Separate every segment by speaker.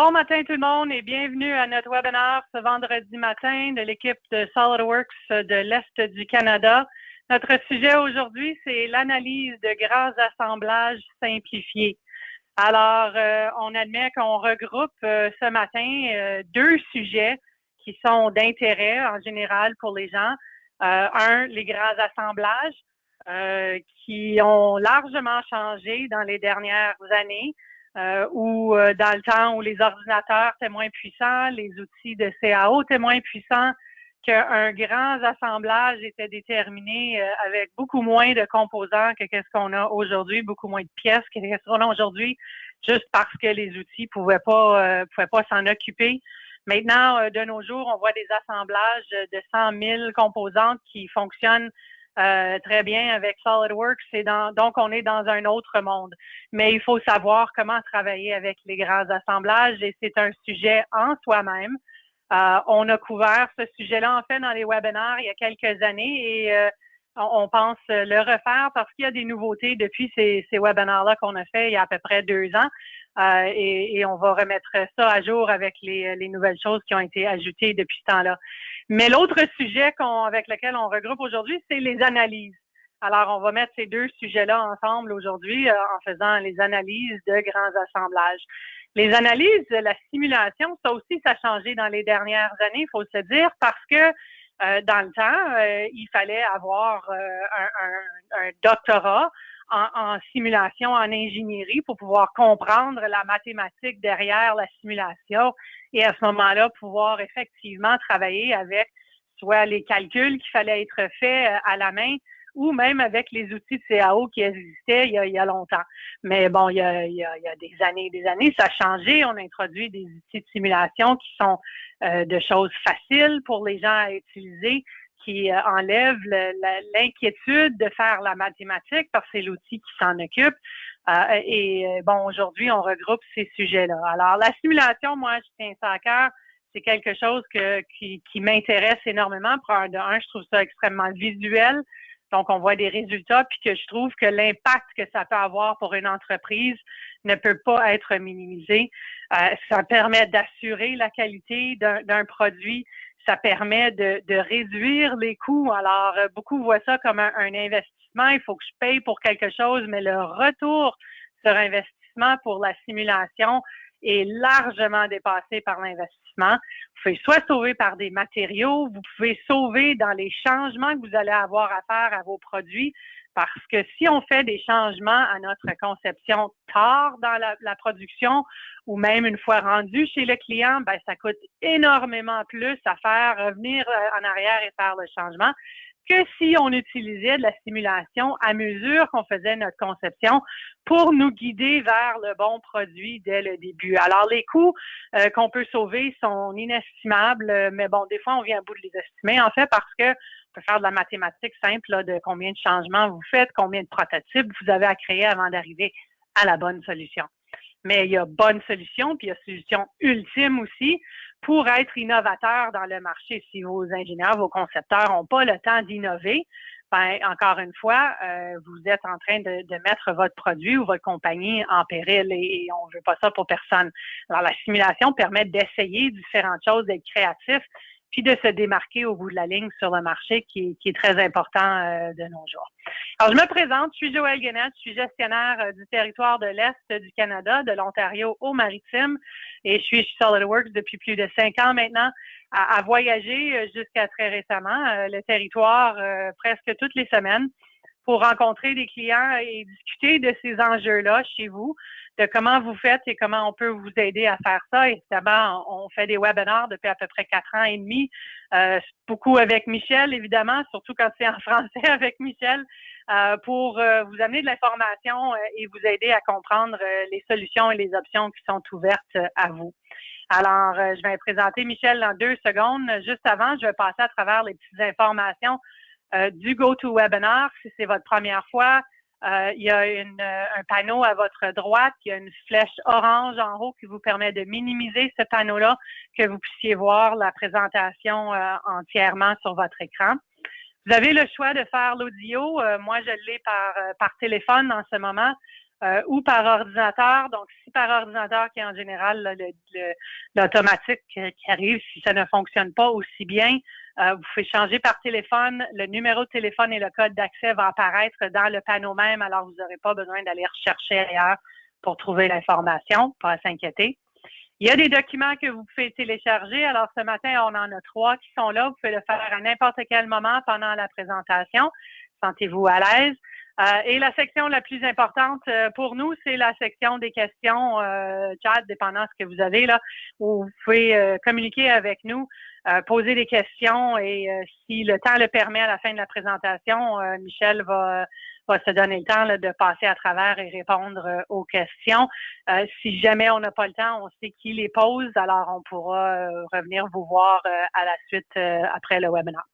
Speaker 1: Bon matin tout le monde et bienvenue à notre webinaire ce vendredi matin de l'équipe de SolidWorks de l'Est du Canada. Notre sujet aujourd'hui, c'est l'analyse de grands assemblages simplifiés. Alors, on admet qu'on regroupe ce matin deux sujets qui sont d'intérêt en général pour les gens. Un, les grands assemblages qui ont largement changé dans les dernières années. Ou dans le temps où les ordinateurs étaient moins puissants, les outils de CAO étaient moins puissants, qu'un grand assemblage était déterminé avec beaucoup moins de composants que qu'est-ce qu'on a aujourd'hui, beaucoup moins de pièces que qu'est-ce qu'on a aujourd'hui, juste parce que les outils pouvaient pas s'en occuper. Maintenant, de nos jours, on voit des assemblages de 100 000 composantes qui fonctionnent très bien avec SolidWorks. Donc, on est dans un autre monde. Mais il faut savoir comment travailler avec les grands assemblages et c'est un sujet en soi-même. On a couvert ce sujet-là, en fait, dans les webinaires il y a quelques années et on pense le refaire parce qu'il y a des nouveautés depuis ces webinaires-là qu'on a fait il y a à peu près 2 ans. Et on va remettre ça à jour avec les nouvelles choses qui ont été ajoutées depuis ce temps-là. Mais l'autre sujet avec lequel on regroupe aujourd'hui, c'est les analyses. Alors, on va mettre ces deux sujets-là ensemble aujourd'hui en faisant les analyses de grands assemblages. Les analyses de la simulation, ça aussi, ça a changé dans les dernières années, il faut se dire, parce que dans le temps, il fallait avoir un doctorat en simulation, en ingénierie pour pouvoir comprendre la mathématique derrière la simulation et à ce moment-là, pouvoir effectivement travailler avec soit les calculs qu'il fallait être faits à la main ou même avec les outils de CAO qui existaient il y a longtemps. Mais bon, il y a des années, ça a changé. On a introduit des outils de simulation qui sont de choses faciles pour les gens à utiliser, qui enlève l'inquiétude de faire la mathématique parce que c'est l'outil qui s'en occupe. Bon, aujourd'hui, on regroupe ces sujets-là. Alors, la simulation, moi, je tiens ça à cœur. C'est quelque chose qui m'intéresse énormément. Je trouve ça extrêmement visuel. Donc, on voit des résultats, puis que je trouve que l'impact que ça peut avoir pour une entreprise ne peut pas être minimisé. Ça permet d'assurer la qualité d'un produit. Ça permet de réduire les coûts. Alors, beaucoup voient ça comme un investissement. Il faut que je paye pour quelque chose, mais le retour sur investissement pour la simulation est largement dépassé par l'investissement. Vous pouvez soit sauver par des matériaux, vous pouvez sauver dans les changements que vous allez avoir à faire à vos produits, parce que si on fait des changements à notre conception tard dans la production ou même une fois rendu chez le client, ben ça coûte énormément plus à faire revenir en arrière et faire le changement que si on utilisait de la simulation à mesure qu'on faisait notre conception pour nous guider vers le bon produit dès le début. Alors, les coûts qu'on peut sauver sont inestimables, mais bon, des fois, on vient à bout de les estimer, en fait, parce que on peut faire de la mathématique simple là, de combien de changements vous faites, combien de prototypes vous avez à créer avant d'arriver à la bonne solution. Mais il y a bonne solution, puis il y a solution ultime aussi pour être innovateur dans le marché. Si vos ingénieurs, vos concepteurs n'ont pas le temps d'innover, ben, encore une fois, vous êtes en train de mettre votre produit ou votre compagnie en péril et on ne veut pas ça pour personne. Alors, la simulation permet d'essayer différentes choses, d'être créatif, puis de se démarquer au bout de la ligne sur le marché qui est très important de nos jours. Alors, je me présente, je suis Joëlle Guenette, je suis gestionnaire du territoire de l'Est du Canada, de l'Ontario au Maritime, et je suis chez SolidWorks depuis plus de 5 ans maintenant, à voyager jusqu'à très récemment le territoire presque toutes les semaines pour rencontrer des clients et discuter de ces enjeux-là chez vous, de comment vous faites et comment on peut vous aider à faire ça. Évidemment, on fait des webinaires depuis à peu près 4 ans et demi, beaucoup avec Michel, évidemment, surtout quand c'est en français avec Michel, pour vous amener de l'information et vous aider à comprendre les solutions et les options qui sont ouvertes à vous. Alors, je vais présenter Michel dans 2 secondes. Juste avant, je vais passer à travers les petites informations du GoToWebinar. Si c'est votre première fois, il y a un panneau à votre droite. Il y a une flèche orange en haut qui vous permet de minimiser ce panneau-là, que vous puissiez voir la présentation entièrement sur votre écran. Vous avez le choix de faire l'audio. Moi, je l'ai par téléphone en ce moment. ou par ordinateur. Donc, si par ordinateur, qui est en général l'automatique qui arrive, si ça ne fonctionne pas aussi bien, vous pouvez changer par téléphone. Le numéro de téléphone et le code d'accès va apparaître dans le panneau même, alors vous n'aurez pas besoin d'aller rechercher ailleurs pour trouver l'information, pas à s'inquiéter. Il y a des documents que vous pouvez télécharger. Alors, ce matin, on en a 3 qui sont là. Vous pouvez le faire à n'importe quel moment pendant la présentation. Sentez-vous à l'aise. Et la section la plus importante pour nous, c'est la section des questions chat, dépendant de ce que vous avez là, où vous pouvez communiquer avec nous, poser des questions et si le temps le permet à la fin de la présentation, Michel va se donner le temps là, de passer à travers et répondre aux questions. Si jamais on n'a pas le temps, on sait qui les pose, alors on pourra revenir vous voir à la suite après le webinaire.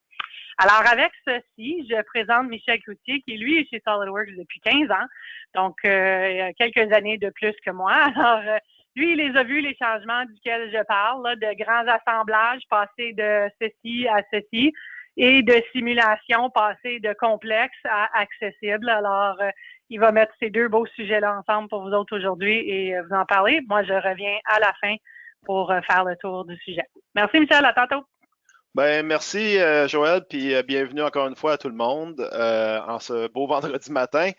Speaker 1: Alors, avec ceci, je présente Michel Cloutier, qui, lui, est chez SolidWorks depuis 15 ans, donc quelques années de plus que moi. Alors, lui, il les a vus, les changements duquel je parle, là, de grands assemblages, passer de ceci à ceci, et de simulation, passer de complexe à accessible. Alors, il va mettre ces 2 beaux sujets-là ensemble pour vous autres aujourd'hui et vous en parler. Moi, je reviens à la fin pour faire le tour du sujet. Merci, Michel. À tantôt.
Speaker 2: Ben, merci Joël, puis bienvenue encore une fois à tout le monde en ce beau vendredi matin.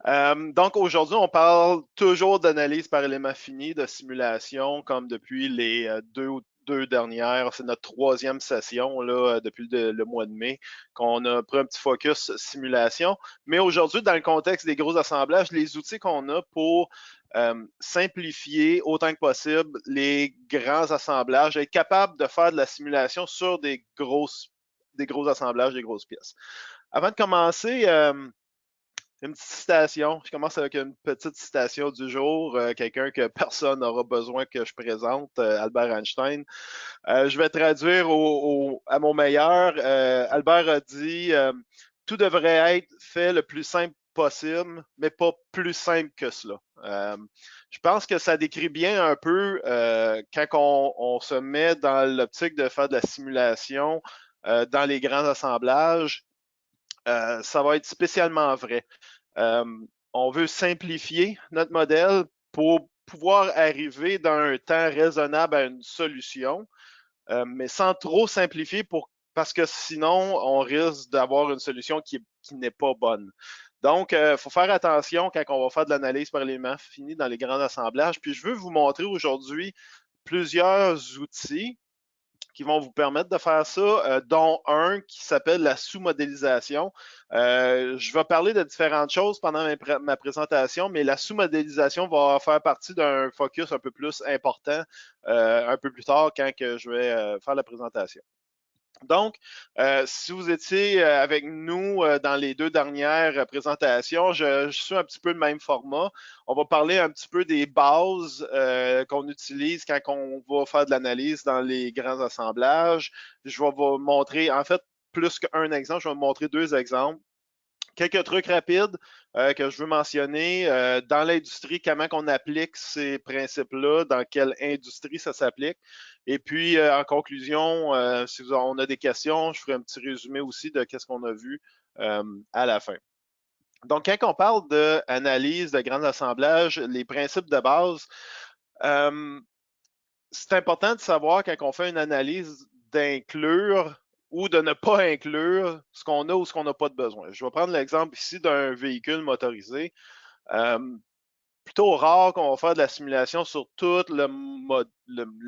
Speaker 2: Donc aujourd'hui, on parle toujours d'analyse par éléments finis, de simulation, comme depuis les deux dernières. C'est notre 3e session là, depuis le mois de mai, qu'on a pris un petit focus simulation. Mais aujourd'hui, dans le contexte des gros assemblages, les outils qu'on a pour simplifier autant que possible les grands assemblages, être capable de faire de la simulation sur des gros assemblages, des grosses pièces. Avant de commencer, une petite citation. Je commence avec une petite citation du jour, quelqu'un que personne n'aura besoin que je présente, Albert Einstein. Je vais traduire à mon meilleur. Albert a dit tout devrait être fait le plus simple possible, mais pas plus simple que cela. Je pense que ça décrit bien un peu quand on se met dans l'optique de faire de la simulation dans les grands assemblages, ça va être spécialement vrai. On veut simplifier notre modèle pour pouvoir arriver dans un temps raisonnable à une solution, mais sans trop simplifier parce que sinon, on risque d'avoir une solution qui n'est pas bonne. Donc, il faut faire attention quand on va faire de l'analyse par éléments finis dans les grands assemblages. Puis, je veux vous montrer aujourd'hui plusieurs outils qui vont vous permettre de faire ça, dont un qui s'appelle la sous-modélisation. Je vais parler de différentes choses pendant ma présentation, mais la sous-modélisation va faire partie d'un focus un peu plus important un peu plus tard quand que je vais faire la présentation. Donc, si vous étiez avec nous dans les 2 dernières présentations, je suis un petit peu le même format. On va parler un petit peu des bases qu'on utilise quand on va faire de l'analyse dans les grands assemblages. Je vais vous montrer, en fait, plus qu'un exemple, je vais vous montrer 2 exemples. Quelques trucs rapides que je veux mentionner. Dans l'industrie, comment on applique ces principes-là, dans quelle industrie ça s'applique. Et puis, en conclusion, si on a des questions, je ferai un petit résumé aussi de qu'est-ce qu'on a vu à la fin. Donc, quand on parle d'analyse de grands assemblages, les principes de base, c'est important de savoir quand on fait une analyse d'inclure ou de ne pas inclure ce qu'on a ou ce qu'on n'a pas de besoin. Je vais prendre l'exemple ici d'un véhicule motorisé. Plutôt rare qu'on va faire de la simulation sur tout le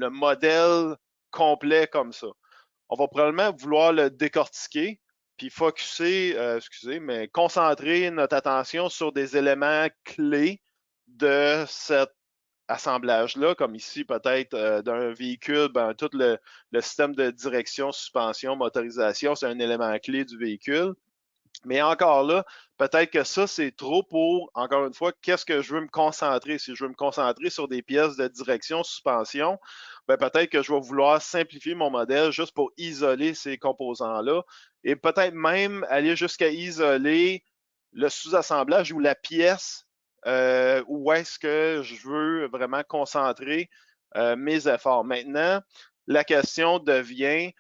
Speaker 2: modèle complet comme ça. On va probablement vouloir le décortiquer, puis mais concentrer notre attention sur des éléments clés de cet assemblage-là, comme ici peut-être d'un véhicule, tout le système de direction, suspension, motorisation, c'est un élément clé du véhicule. Mais encore là, peut-être que ça, c'est trop pour, encore une fois, qu'est-ce que je veux me concentrer? Si je veux me concentrer sur des pièces de direction, suspension, peut-être que je vais vouloir simplifier mon modèle juste pour isoler ces composants-là et peut-être même aller jusqu'à isoler le sous-assemblage ou la pièce où est-ce que je veux vraiment concentrer mes efforts. Maintenant, la question devient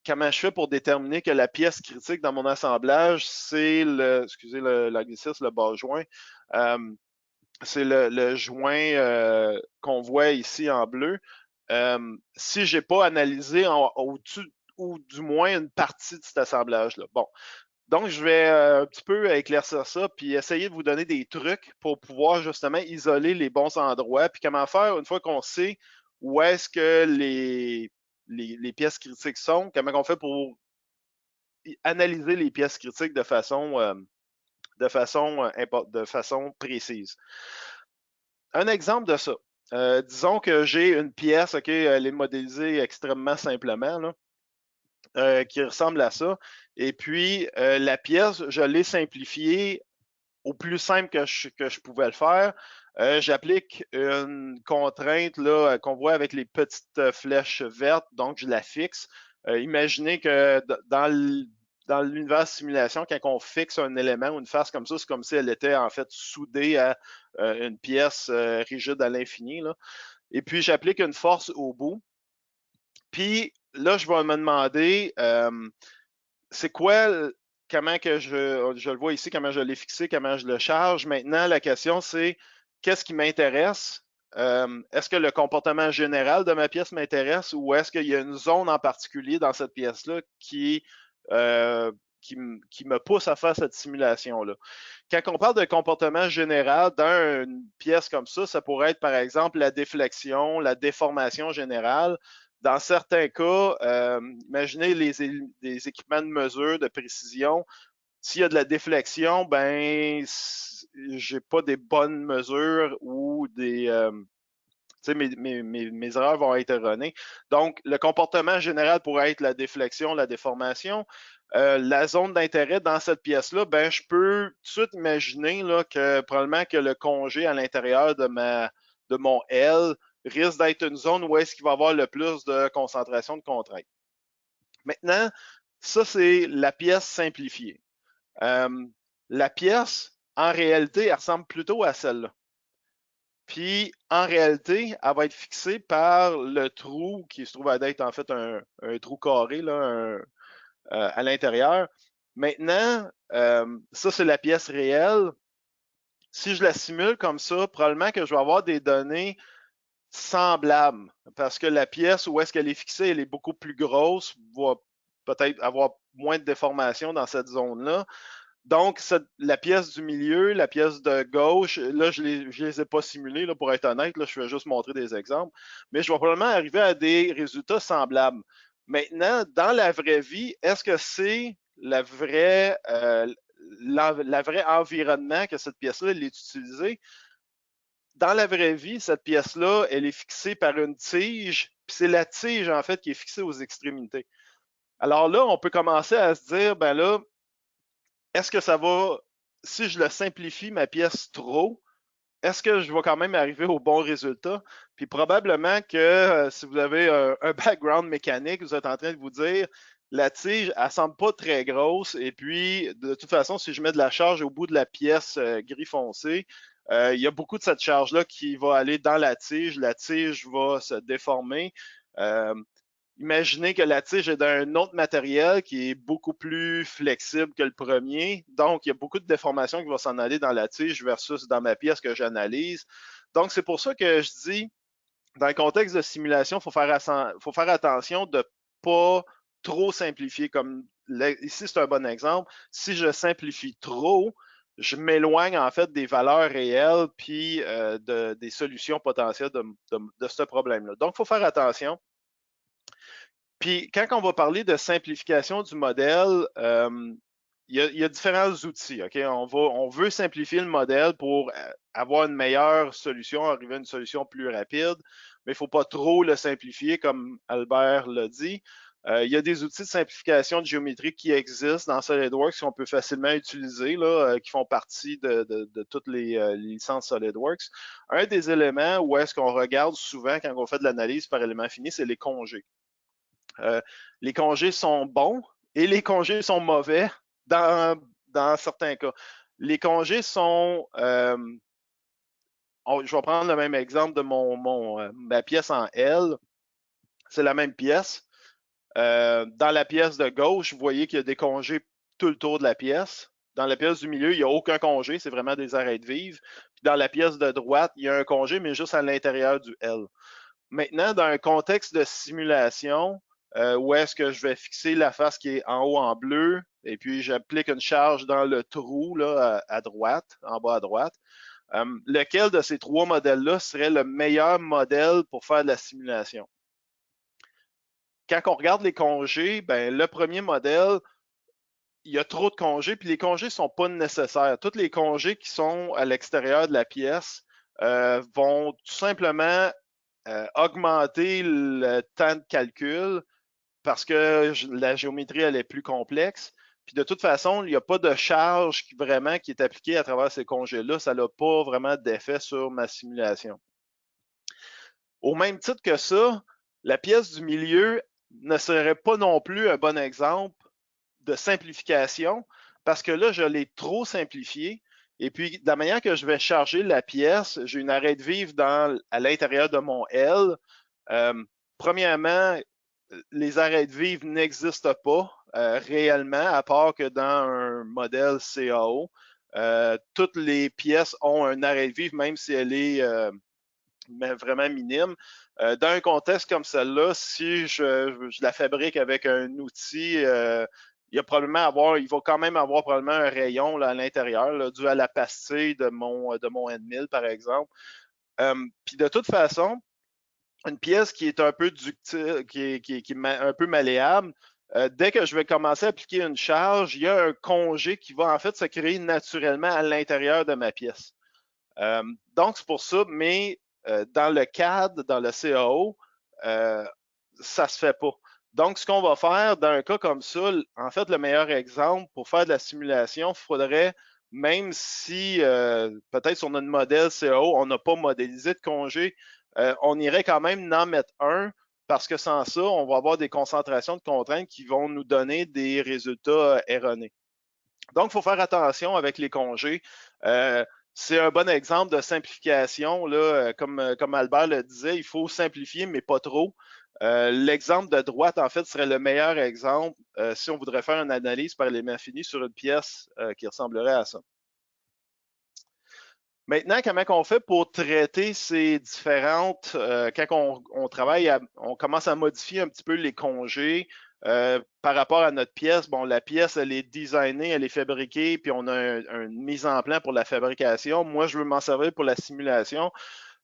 Speaker 2: comment je fais pour déterminer que la pièce critique dans mon assemblage, c'est le, excusez l'anglicisme, le bas joint. c'est le joint qu'on voit ici en bleu. Si je n'ai pas analysé au-dessus ou du moins une partie de cet assemblage-là. Bon, donc je vais un petit peu éclaircir ça, puis essayer de vous donner des trucs pour pouvoir justement isoler les bons endroits, puis comment faire une fois qu'on sait où est-ce que les pièces critiques sont, comment on fait pour analyser les pièces critiques de façon précise. Un exemple de ça. Disons que j'ai une pièce, OK, elle est modélisée extrêmement simplement, là, qui ressemble à ça. Et puis, la pièce, je l'ai simplifiée au plus simple que je pouvais le faire. J'applique une contrainte là, qu'on voit avec les petites flèches vertes, donc je la fixe. Imaginez que dans l'univers simulation, quand on fixe un élément ou une face comme ça, c'est comme si elle était en fait soudée à une pièce rigide à l'infini. Et puis, j'applique une force au bout. Puis là, je vais me demander, c'est quoi, comment que je le vois ici, comment je l'ai fixé, comment je le charge. Maintenant, la question, c'est qu'est-ce qui m'intéresse? Est-ce que le comportement général de ma pièce m'intéresse ou est-ce qu'il y a une zone en particulier dans cette pièce-là euh, qui me pousse à faire cette simulation-là? Quand on parle de comportement général dans une pièce comme ça pourrait être par exemple la déflexion, la déformation générale. Dans certains cas, imaginez les équipements de mesure, de précision. S'il y a de la déflexion, ben, j'ai pas des bonnes mesures ou mes erreurs vont être erronées. Donc, le comportement général pourrait être la déflexion, la déformation. La zone d'intérêt dans cette pièce-là, ben, je peux tout de suite imaginer là, que probablement que le congé à l'intérieur de mon L risque d'être une zone où est-ce qu'il va y avoir le plus de concentration de contraintes. Maintenant, ça, c'est la pièce simplifiée. La pièce, en réalité, elle ressemble plutôt à celle-là. Puis, en réalité, elle va être fixée par le trou qui se trouve à être en fait un trou carré là, à l'intérieur. Maintenant, ça, c'est la pièce réelle. Si je la simule comme ça, probablement que je vais avoir des données semblables parce que la pièce où est-ce qu'elle est fixée, elle est beaucoup plus grosse, va peut-être avoir moins de déformation dans cette zone-là. Donc, la pièce du milieu, la pièce de gauche, là, je les ai pas simulées, là, pour être honnête, là, je vais juste montrer des exemples, mais je vais probablement arriver à des résultats semblables. Maintenant, dans la vraie vie, est-ce que c'est la vraie environnement que cette pièce-là est utilisée? Dans la vraie vie, cette pièce-là, elle est fixée par une tige, puis c'est la tige, en fait, qui est fixée aux extrémités. Alors là, on peut commencer à se dire, ben là, est-ce que ça va, si je le simplifie ma pièce trop, est-ce que je vais quand même arriver au bon résultat? Puis probablement que si vous avez un background mécanique, vous êtes en train de vous dire, la tige, elle semble pas très grosse. Et puis, de toute façon, si je mets de la charge au bout de la pièce gris foncé, il y a beaucoup de cette charge-là qui va aller dans la tige. La tige va se déformer. Euh, Imaginez que la tige est d'un autre matériel qui est beaucoup plus flexible que le premier. Donc, il y a beaucoup de déformations qui vont s'en aller dans la tige versus dans ma pièce que j'analyse. Donc, c'est pour ça que je dis, dans le contexte de simulation, il faut faire attention de ne pas trop simplifier. Comme ici, c'est un bon exemple. Si je simplifie trop, je m'éloigne en fait des valeurs réelles puis des solutions potentielles de ce problème-là. Donc, il faut faire attention. Puis quand on va parler de simplification du modèle, il y a différents outils. OK? On veut simplifier le modèle pour avoir une meilleure solution, arriver à une solution plus rapide, mais il ne faut pas trop le simplifier, comme Albert l'a dit. Il y a des outils de simplification de géométrie qui existent dans SolidWorks qu'on peut facilement utiliser, là, qui font partie de toutes les licences SolidWorks. Un des éléments où est-ce qu'on regarde souvent quand on fait de l'analyse par élément fini, c'est les congés. Les congés sont bons et les congés sont mauvais dans certains cas. Les congés sont, je vais prendre le même exemple de ma pièce en L. C'est la même pièce. Dans la pièce de gauche, vous voyez qu'il y a des congés tout le tour de la pièce. Dans la pièce du milieu, il n'y a aucun congé, c'est vraiment des arrêts de vivre. Puis dans la pièce de droite, il y a un congé, mais juste à l'intérieur du L. Maintenant, dans un contexte de simulation, où est-ce que je vais fixer la face qui est en haut en bleu, et puis j'applique une charge dans le trou là, à droite, en bas à droite. Lequel de ces trois modèles-là serait le meilleur modèle pour faire de la simulation? Quand on regarde les congés, ben, le premier modèle, il y a trop de congés, puis les congés ne sont pas nécessaires. Tous les congés qui sont à l'extérieur de la pièce vont tout simplement augmenter le temps de calcul parce que la géométrie elle est plus complexe. Puis de toute façon, il n'y a pas de charge vraiment qui est appliquée à travers ces congés-là. Ça n'a pas vraiment d'effet sur ma simulation. Au même titre que ça, la pièce du milieu ne serait pas non plus un bon exemple de simplification parce que là, je l'ai trop simplifié. Et puis, de la manière que je vais charger la pièce, j'ai une arrête vive à l'intérieur de mon L. Premièrement, les arrêtes vives n'existent pas réellement, à part que dans un modèle CAO. Toutes les pièces ont un arrêt vive, même si elle est vraiment minime. Dans un contexte comme celle-là, si je la fabrique avec un outil, il va quand même avoir probablement un rayon là, à l'intérieur, dû à la pastille de mon N1000, par exemple. Puis de toute façon, une pièce qui est un peu ductile, qui est un peu malléable, dès que je vais commencer à appliquer une charge, il y a un congé qui va en fait se créer naturellement à l'intérieur de ma pièce. Donc, c'est pour ça, mais dans le CAD, dans le CAO, ça se fait pas. Donc, ce qu'on va faire dans un cas comme ça, en fait, le meilleur exemple pour faire de la simulation, il faudrait, même si peut-être sur notre modèle CAO, on n'a pas modélisé de congé, on irait quand même en mettre un parce que sans ça, on va avoir des concentrations de contraintes qui vont nous donner des résultats erronés. Donc, il faut faire attention avec les congés. C'est un bon exemple de simplification. Là, comme Albert le disait, il faut simplifier, mais pas trop. L'exemple de droite, en fait, serait le meilleur exemple si on voudrait faire une analyse par élément fini sur une pièce qui ressemblerait à ça. Maintenant, comment on fait pour traiter ces différentes, quand on travaille, on commence à modifier un petit peu les congés par rapport à notre pièce. Bon, la pièce, elle est designée, elle est fabriquée, puis on a une mise en plan pour la fabrication. Moi, je veux m'en servir pour la simulation.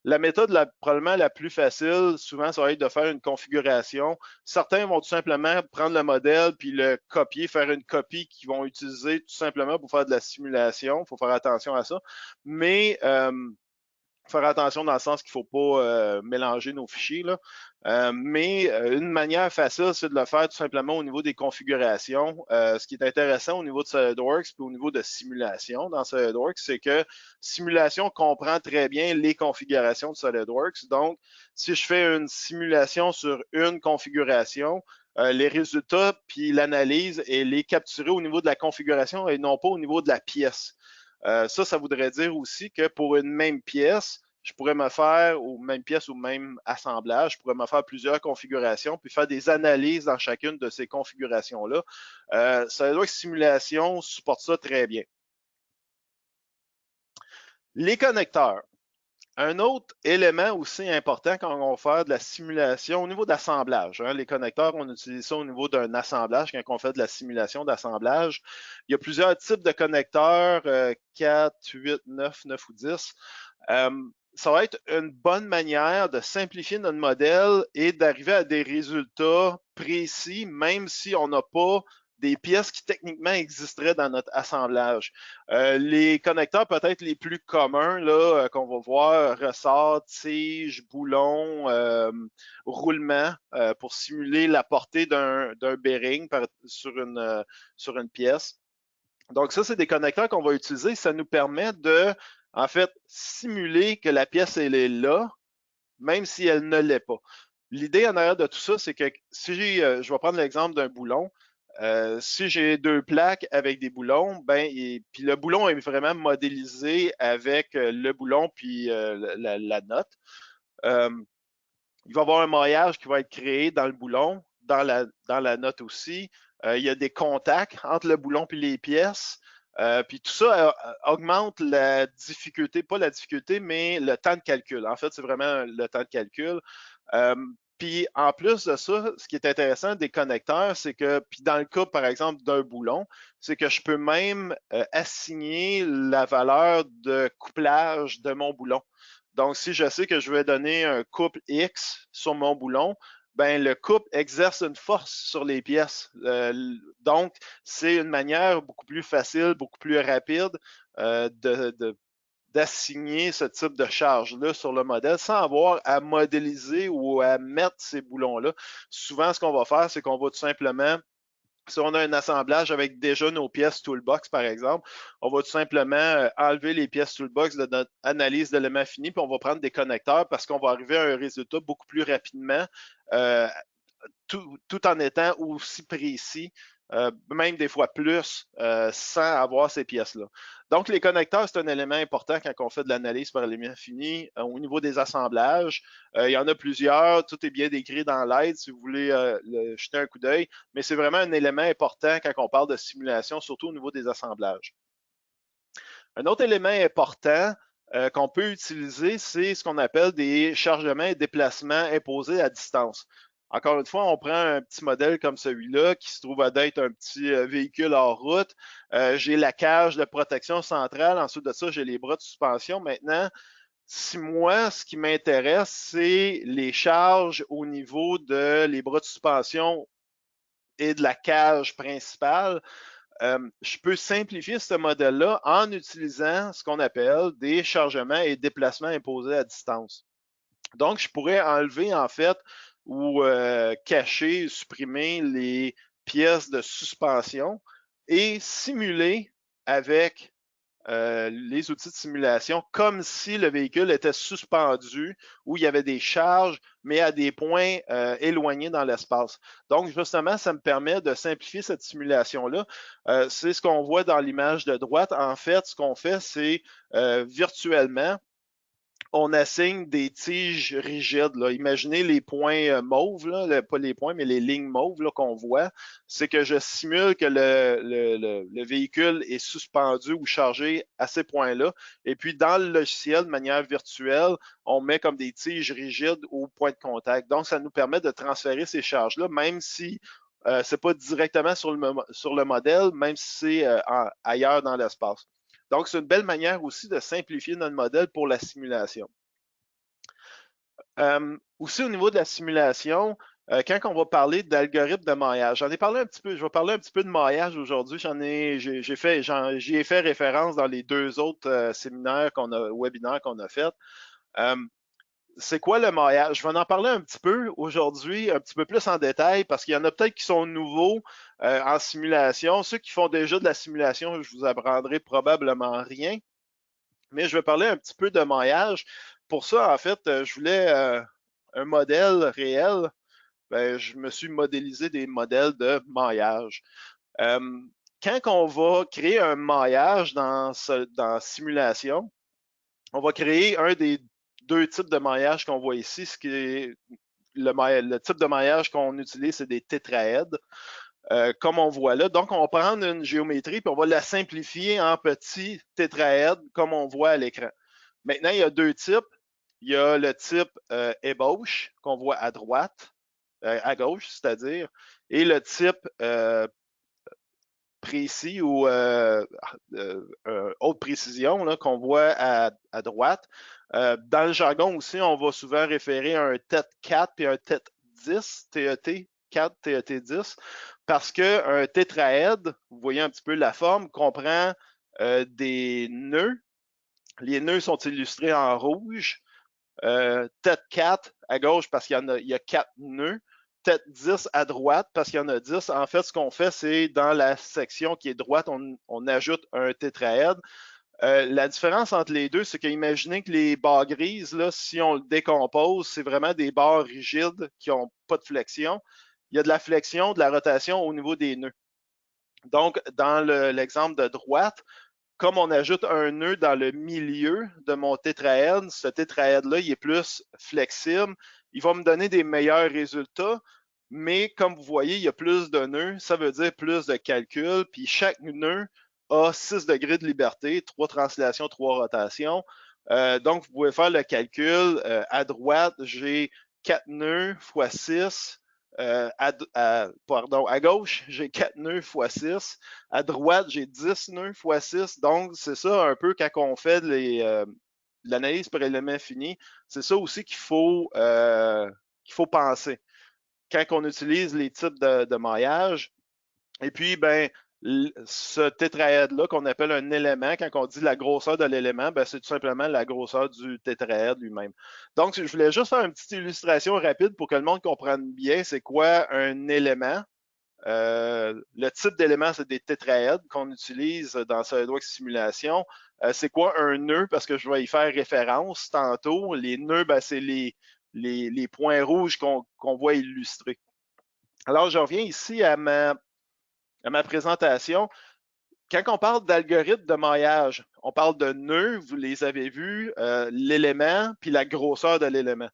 Speaker 2: La méthode probablement la plus facile, souvent, ça va être de faire une configuration. Certains vont tout simplement prendre le modèle puis le copier, faire une copie qu'ils vont utiliser tout simplement pour faire de la simulation. Il faut faire attention à ça. Mais faire attention dans le sens qu'il ne faut pas mélanger nos fichiers. Là. Mais une manière facile, c'est de le faire tout simplement au niveau des configurations. Ce qui est intéressant au niveau de SolidWorks et au niveau de simulation dans SolidWorks, c'est que simulation comprend très bien les configurations de SolidWorks. Donc, si je fais une simulation sur une configuration, les résultats puis l'analyse et les capturer au niveau de la configuration et non pas au niveau de la pièce. Ça voudrait dire aussi que pour une même pièce, je pourrais me faire, ou même pièce ou même assemblage, je pourrais me faire plusieurs configurations, puis faire des analyses dans chacune de ces configurations-là. SolidWorks Simulation supporte ça très bien. Les connecteurs. Un autre élément aussi important quand on va faire de la simulation au niveau d'assemblage. Hein, les connecteurs, on utilise ça au niveau d'un assemblage quand on fait de la simulation d'assemblage. Il y a plusieurs types de connecteurs, 4, 8, 9, 9 ou 10. Ça va être une bonne manière de simplifier notre modèle et d'arriver à des résultats précis, même si on n'a pas des pièces qui techniquement existeraient dans notre assemblage. Les connecteurs peut-être les plus communs là qu'on va voir, ressort, tige, boulon, roulement pour simuler la portée d'un bearing sur une pièce. Donc ça, c'est des connecteurs qu'on va utiliser. Ça nous permet de, en fait, simuler que la pièce, elle est là, même si elle ne l'est pas. L'idée en arrière de tout ça, c'est que si je vais prendre l'exemple d'un boulon, si j'ai deux plaques avec des boulons, puis le boulon est vraiment modélisé avec le boulon puis la note. Il va y avoir un maillage qui va être créé dans le boulon, dans la note aussi. Il y a des contacts entre le boulon et les pièces. Puis tout ça augmente la difficulté, pas la difficulté, mais le temps de calcul. En fait, c'est vraiment le temps de calcul. Puis en plus de ça, ce qui est intéressant des connecteurs, c'est que, puis dans le cas par exemple d'un boulon, c'est que je peux même assigner la valeur de couplage de mon boulon. Donc, si je sais que je vais donner un couple X sur mon boulon, ben le couple exerce une force sur les pièces. Donc, c'est une manière beaucoup plus facile, beaucoup plus rapide d'assigner ce type de charge-là sur le modèle sans avoir à modéliser ou à mettre ces boulons-là. Souvent, ce qu'on va faire, c'est qu'on va tout simplement, si on a un assemblage avec déjà nos pièces toolbox, par exemple, on va tout simplement enlever les pièces toolbox de notre analyse d'éléments finis, puis on va prendre des connecteurs parce qu'on va arriver à un résultat beaucoup plus rapidement, tout en étant aussi précis, même des fois plus, sans avoir ces pièces-là. Donc, les connecteurs, c'est un élément important quand on fait de l'analyse par éléments finis. Au niveau des assemblages, il y en a plusieurs. Tout est bien décrit dans l'aide si vous voulez jeter un coup d'œil, mais c'est vraiment un élément important quand on parle de simulation, surtout au niveau des assemblages. Un autre élément important qu'on peut utiliser, c'est ce qu'on appelle des chargements et déplacements imposés à distance. Encore une fois, on prend un petit modèle comme celui-là qui se trouve à être un petit véhicule hors route. J'ai la cage de protection centrale. Ensuite de ça, j'ai les bras de suspension. Maintenant, si moi, ce qui m'intéresse, c'est les charges au niveau de les bras de suspension et de la cage principale, je peux simplifier ce modèle-là en utilisant ce qu'on appelle des chargements et déplacements imposés à distance. Donc, je pourrais enlever en fait ou cacher, supprimer les pièces de suspension et simuler avec les outils de simulation comme si le véhicule était suspendu, où il y avait des charges, mais à des points éloignés dans l'espace. Donc, justement, ça me permet de simplifier cette simulation-là. C'est ce qu'on voit dans l'image de droite. En fait, ce qu'on fait, c'est virtuellement, on assigne des tiges rigides. Là. Imaginez les points mauves, là, pas les points, mais les lignes mauves qu'on voit. C'est que je simule que le véhicule est suspendu ou chargé à ces points-là. Et puis, dans le logiciel, de manière virtuelle, on met comme des tiges rigides au point de contact. Donc, ça nous permet de transférer ces charges-là, même si ce n'est pas directement sur le modèle, même si c'est ailleurs dans l'espace. Donc, c'est une belle manière aussi de simplifier notre modèle pour la simulation. Aussi, au niveau de la simulation, quand on va parler d'algorithme de maillage, j'en ai parlé un petit peu, je vais parler un petit peu de maillage aujourd'hui. J'y ai fait référence dans les deux autres séminaires webinaires qu'on a fait. C'est quoi le maillage? Je vais en parler un petit peu aujourd'hui, un petit peu plus en détail, parce qu'il y en a peut-être qui sont nouveaux en simulation. Ceux qui font déjà de la simulation, je vous apprendrai probablement rien. Mais je vais parler un petit peu de maillage. Pour ça, en fait, je voulais un modèle réel. Ben, je me suis modélisé des modèles de maillage. Quand on va créer un maillage dans simulation, on va créer un des deux types de maillage qu'on voit ici. Ce qui est le type de maillage qu'on utilise, c'est des tétraèdes, comme on voit là. Donc, on va prendre une géométrie puis on va la simplifier en petits tétraèdes, comme on voit à l'écran. Maintenant, il y a deux types. Il y a le type ébauche, qu'on voit à droite, à gauche, c'est-à-dire, et le type précis ou haute précision qu'on voit à droite. Dans le jargon aussi, on va souvent référer à un TET 4 et un TET 10, TET 4, TET 10, parce qu'un tétraède, vous voyez un petit peu la forme, comprend des nœuds. Les nœuds sont illustrés en rouge. TET 4 à gauche parce qu'il y a 4 nœuds. TET 10 à droite parce qu'il y en a 10. En fait, ce qu'on fait, c'est dans la section qui est droite, on ajoute un tétraède. La différence entre les deux, c'est qu'imaginez que les barres grises, là, si on le décompose, c'est vraiment des barres rigides qui n'ont pas de flexion. Il y a de la flexion, de la rotation au niveau des nœuds. Donc, dans l'exemple de droite, comme on ajoute un nœud dans le milieu de mon tétraède, ce tétraède-là, il est plus flexible. Il va me donner des meilleurs résultats, mais comme vous voyez, il y a plus de nœuds, ça veut dire plus de calculs, puis chaque nœud a 6 degrés de liberté, 3 translations, 3 rotations. Donc, vous pouvez faire le calcul. À droite, j'ai 4 nœuds fois 6. À gauche, j'ai 4 nœuds fois 6. À droite, j'ai 10 nœuds fois 6. Donc, c'est ça un peu quand on fait l'analyse par élément fini. C'est ça aussi qu'il faut penser quand on utilise les types de maillage. Et puis, ben, ce tétraèdre-là qu'on appelle un élément, quand on dit la grosseur de l'élément, ben, c'est tout simplement la grosseur du tétraèdre lui-même. Donc, je voulais juste faire une petite illustration rapide pour que le monde comprenne bien c'est quoi un élément. Le type d'élément, c'est des tétraèdres qu'on utilise dans SolidWorks Simulation. C'est quoi un nœud? Parce que je vais y faire référence tantôt. Les nœuds, ben, c'est les points rouges qu'on voit illustrés. Alors, je reviens ici à ma présentation. Quand on parle d'algorithme de maillage, on parle de nœuds, vous les avez vus, l'élément, puis la grosseur de l'élément.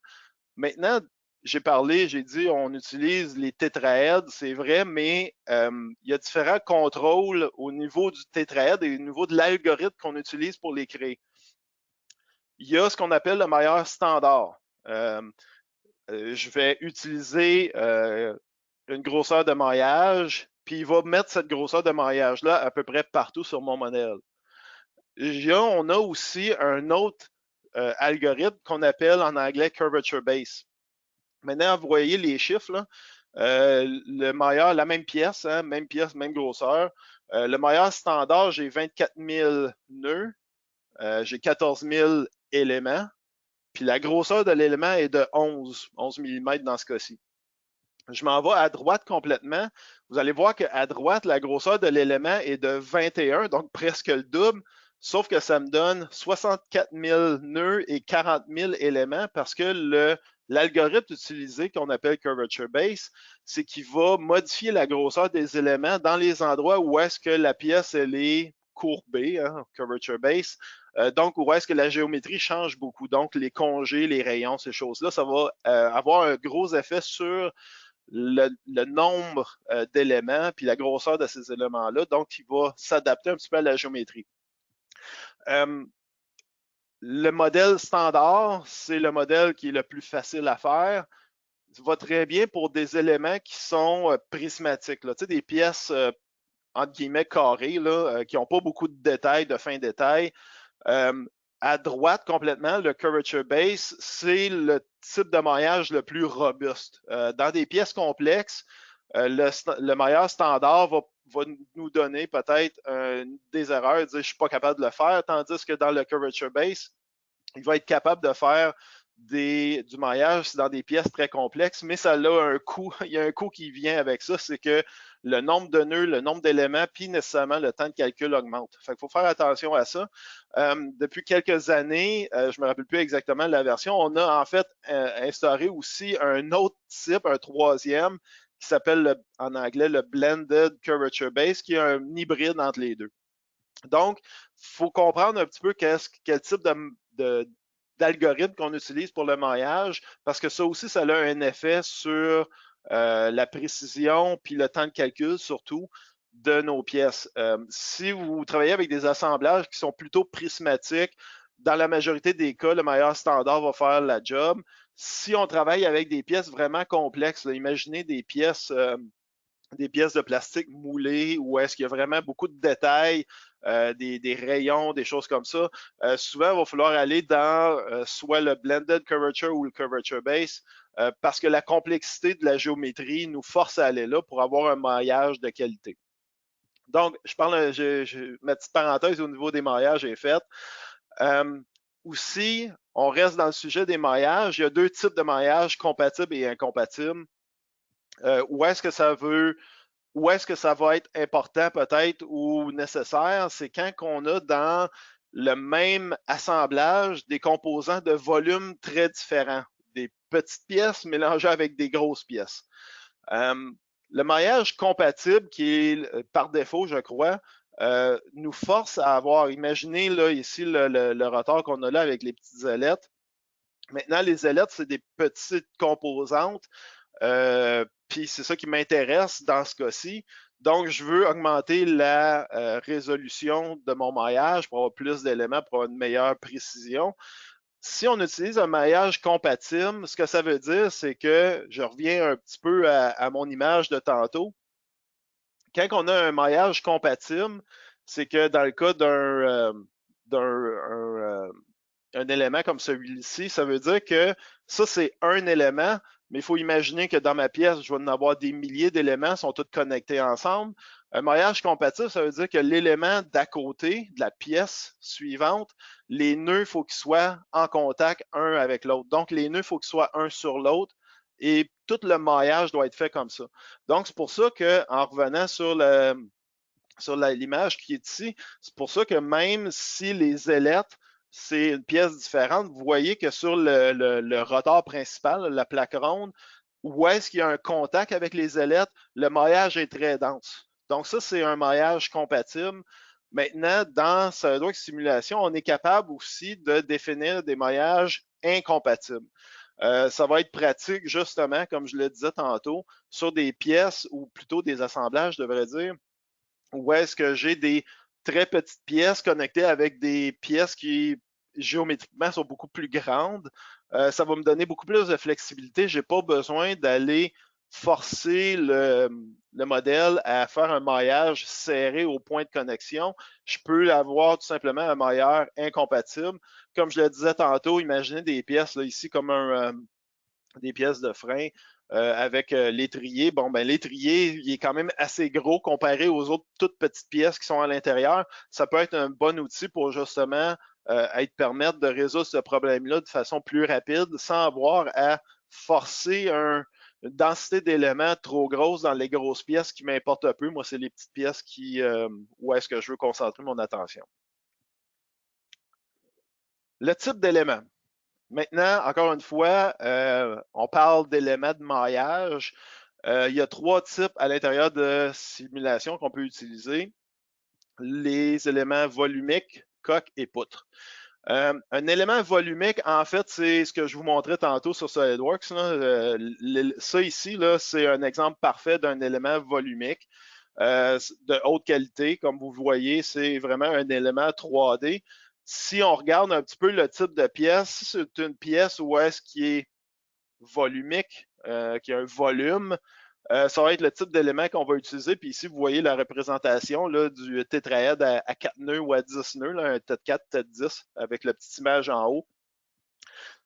Speaker 2: Maintenant, j'ai dit on utilise les tétraèdres, c'est vrai, mais il y a différents contrôles au niveau du tétraèdre et au niveau de l'algorithme qu'on utilise pour les créer. Il y a ce qu'on appelle le maillage standard. Je vais utiliser une grosseur de maillage, puis il va mettre cette grosseur de maillage-là à peu près partout sur mon modèle. On a aussi un autre algorithme qu'on appelle en anglais curvature base. Maintenant, vous voyez les chiffres, là. Le maillage, la même pièce, même grosseur. Le maillage standard, j'ai 24 000 nœuds, j'ai 14 000 éléments, puis la grosseur de l'élément est de 11 mm dans ce cas-ci. Je m'en vais à droite complètement. Vous allez voir qu'à droite, la grosseur de l'élément est de 21, donc presque le double, sauf que ça me donne 64 000 nœuds et 40 000 éléments parce que l'algorithme utilisé qu'on appelle curvature base, c'est qu'il va modifier la grosseur des éléments dans les endroits où est-ce que la pièce elle est courbée, curvature base. Donc, où est-ce que la géométrie change beaucoup. Donc, les congés, les rayons, ces choses-là, ça va avoir un gros effet sur le nombre d'éléments puis la grosseur de ces éléments-là. Donc, il va s'adapter un petit peu à la géométrie. Le modèle standard, c'est le modèle qui est le plus facile à faire. Ça va très bien pour des éléments qui sont prismatiques, là. Tu sais, des pièces entre guillemets carrées, là, qui n'ont pas beaucoup de détails, de fins détails. À droite, complètement, le curvature base, c'est le type de maillage le plus robuste. Dans des pièces complexes, le maillage standard va nous donner peut-être des erreurs, dire je ne suis pas capable de le faire, tandis que dans le curvature base, il va être capable de faire du maillage dans des pièces très complexes, mais ça a un coût. Il y a un coût qui vient avec ça, c'est que le nombre de nœuds, le nombre d'éléments, puis nécessairement le temps de calcul augmente. Fait qu'il faut faire attention à ça. Depuis quelques années, je ne me rappelle plus exactement la version, on a en fait instauré aussi un autre type, un troisième, qui s'appelle en anglais le Blended Curvature Base, qui est un hybride entre les deux. Donc, il faut comprendre un petit peu quel type d'algorithme qu'on utilise pour le maillage, parce que ça aussi, ça a un effet sur la précision puis le temps de calcul, surtout, de nos pièces. Si vous travaillez avec des assemblages qui sont plutôt prismatiques, dans la majorité des cas, le maillage standard va faire la job. Si on travaille avec des pièces vraiment complexes, là, imaginez des pièces de plastique moulées où est-ce qu'il y a vraiment beaucoup de détails, des rayons, des choses comme ça. Souvent, il va falloir aller dans soit le blended curvature ou le curvature base parce que la complexité de la géométrie nous force à aller là pour avoir un maillage de qualité. Donc, ma petite parenthèse au niveau des maillages est faite. Aussi, on reste dans le sujet des maillages. Il y a deux types de maillages, compatibles et incompatibles. Où est-ce que ça va être important peut-être ou nécessaire, c'est quand on a dans le même assemblage des composants de volume très différents, des petites pièces mélangées avec des grosses pièces. Le maillage compatible, qui est par défaut, je crois, nous force à avoir, imaginez là, ici le rotor qu'on a là avec les petites ailettes. Maintenant, les ailettes, c'est des petites composantes. puis c'est ça qui m'intéresse dans ce cas-ci. Donc, je veux augmenter la résolution de mon maillage pour avoir plus d'éléments, pour avoir une meilleure précision. Si on utilise un maillage compatible, ce que ça veut dire, c'est que je reviens un petit peu à mon image de tantôt. Quand on a un maillage compatible, c'est que dans le cas d'un élément comme celui-ci, ça veut dire que ça, c'est un élément, mais il faut imaginer que dans ma pièce, je vais en avoir des milliers d'éléments, sont tous connectés ensemble. Un maillage compatible, ça veut dire que l'élément d'à côté de la pièce suivante, les nœuds, il faut qu'ils soient en contact un avec l'autre. Donc, les nœuds, il faut qu'ils soient un sur l'autre et tout le maillage doit être fait comme ça. Donc, c'est pour ça qu'en revenant sur l'image qui est ici, c'est pour ça que même si les ailettes, c'est une pièce différente, vous voyez que sur le rotor principal, la plaque ronde, où est-ce qu'il y a un contact avec les ailettes, le maillage est très dense. Donc ça, c'est un maillage compatible. Maintenant, dans SolidWorks Simulation, on est capable aussi de définir des maillages incompatibles. Ça va être pratique, justement, comme je le disais tantôt, sur des pièces, ou plutôt des assemblages, je devrais dire, où est-ce que j'ai des très petites pièces connectées avec des pièces qui, géométriquement, sont beaucoup plus grandes. Ça va me donner beaucoup plus de flexibilité. Je n'ai pas besoin d'aller forcer le modèle à faire un maillage serré au point de connexion. Je peux avoir tout simplement un mailleur incompatible. Comme je le disais tantôt, imaginez des pièces là, ici comme des pièces de frein avec l'étrier. Bon, ben l'étrier, il est quand même assez gros comparé aux autres toutes petites pièces qui sont à l'intérieur. Ça peut être un bon outil pour justement permettre de résoudre ce problème-là de façon plus rapide sans avoir à forcer une densité d'éléments trop grosse dans les grosses pièces qui m'importent un peu. Moi, c'est les petites pièces où est-ce que je veux concentrer mon attention. Le type d'éléments. Maintenant, encore une fois, on parle d'éléments de maillage. Il y a trois types à l'intérieur de simulation qu'on peut utiliser. Les éléments volumiques, coque et poutre. Un élément volumique, en fait, c'est ce que je vous montrais tantôt sur SolidWorks. Là. Ça ici, là, c'est un exemple parfait d'un élément volumique de haute qualité. Comme vous voyez, c'est vraiment un élément 3D. Si on regarde un petit peu le type de pièce, c'est une pièce où est-ce qui est volumique, qui a un volume, ça va être le type d'élément qu'on va utiliser. Puis ici, vous voyez la représentation là, du tétraède à 4 nœuds ou à 10 nœuds, là, un tête 4, tête 10, avec la petite image en haut.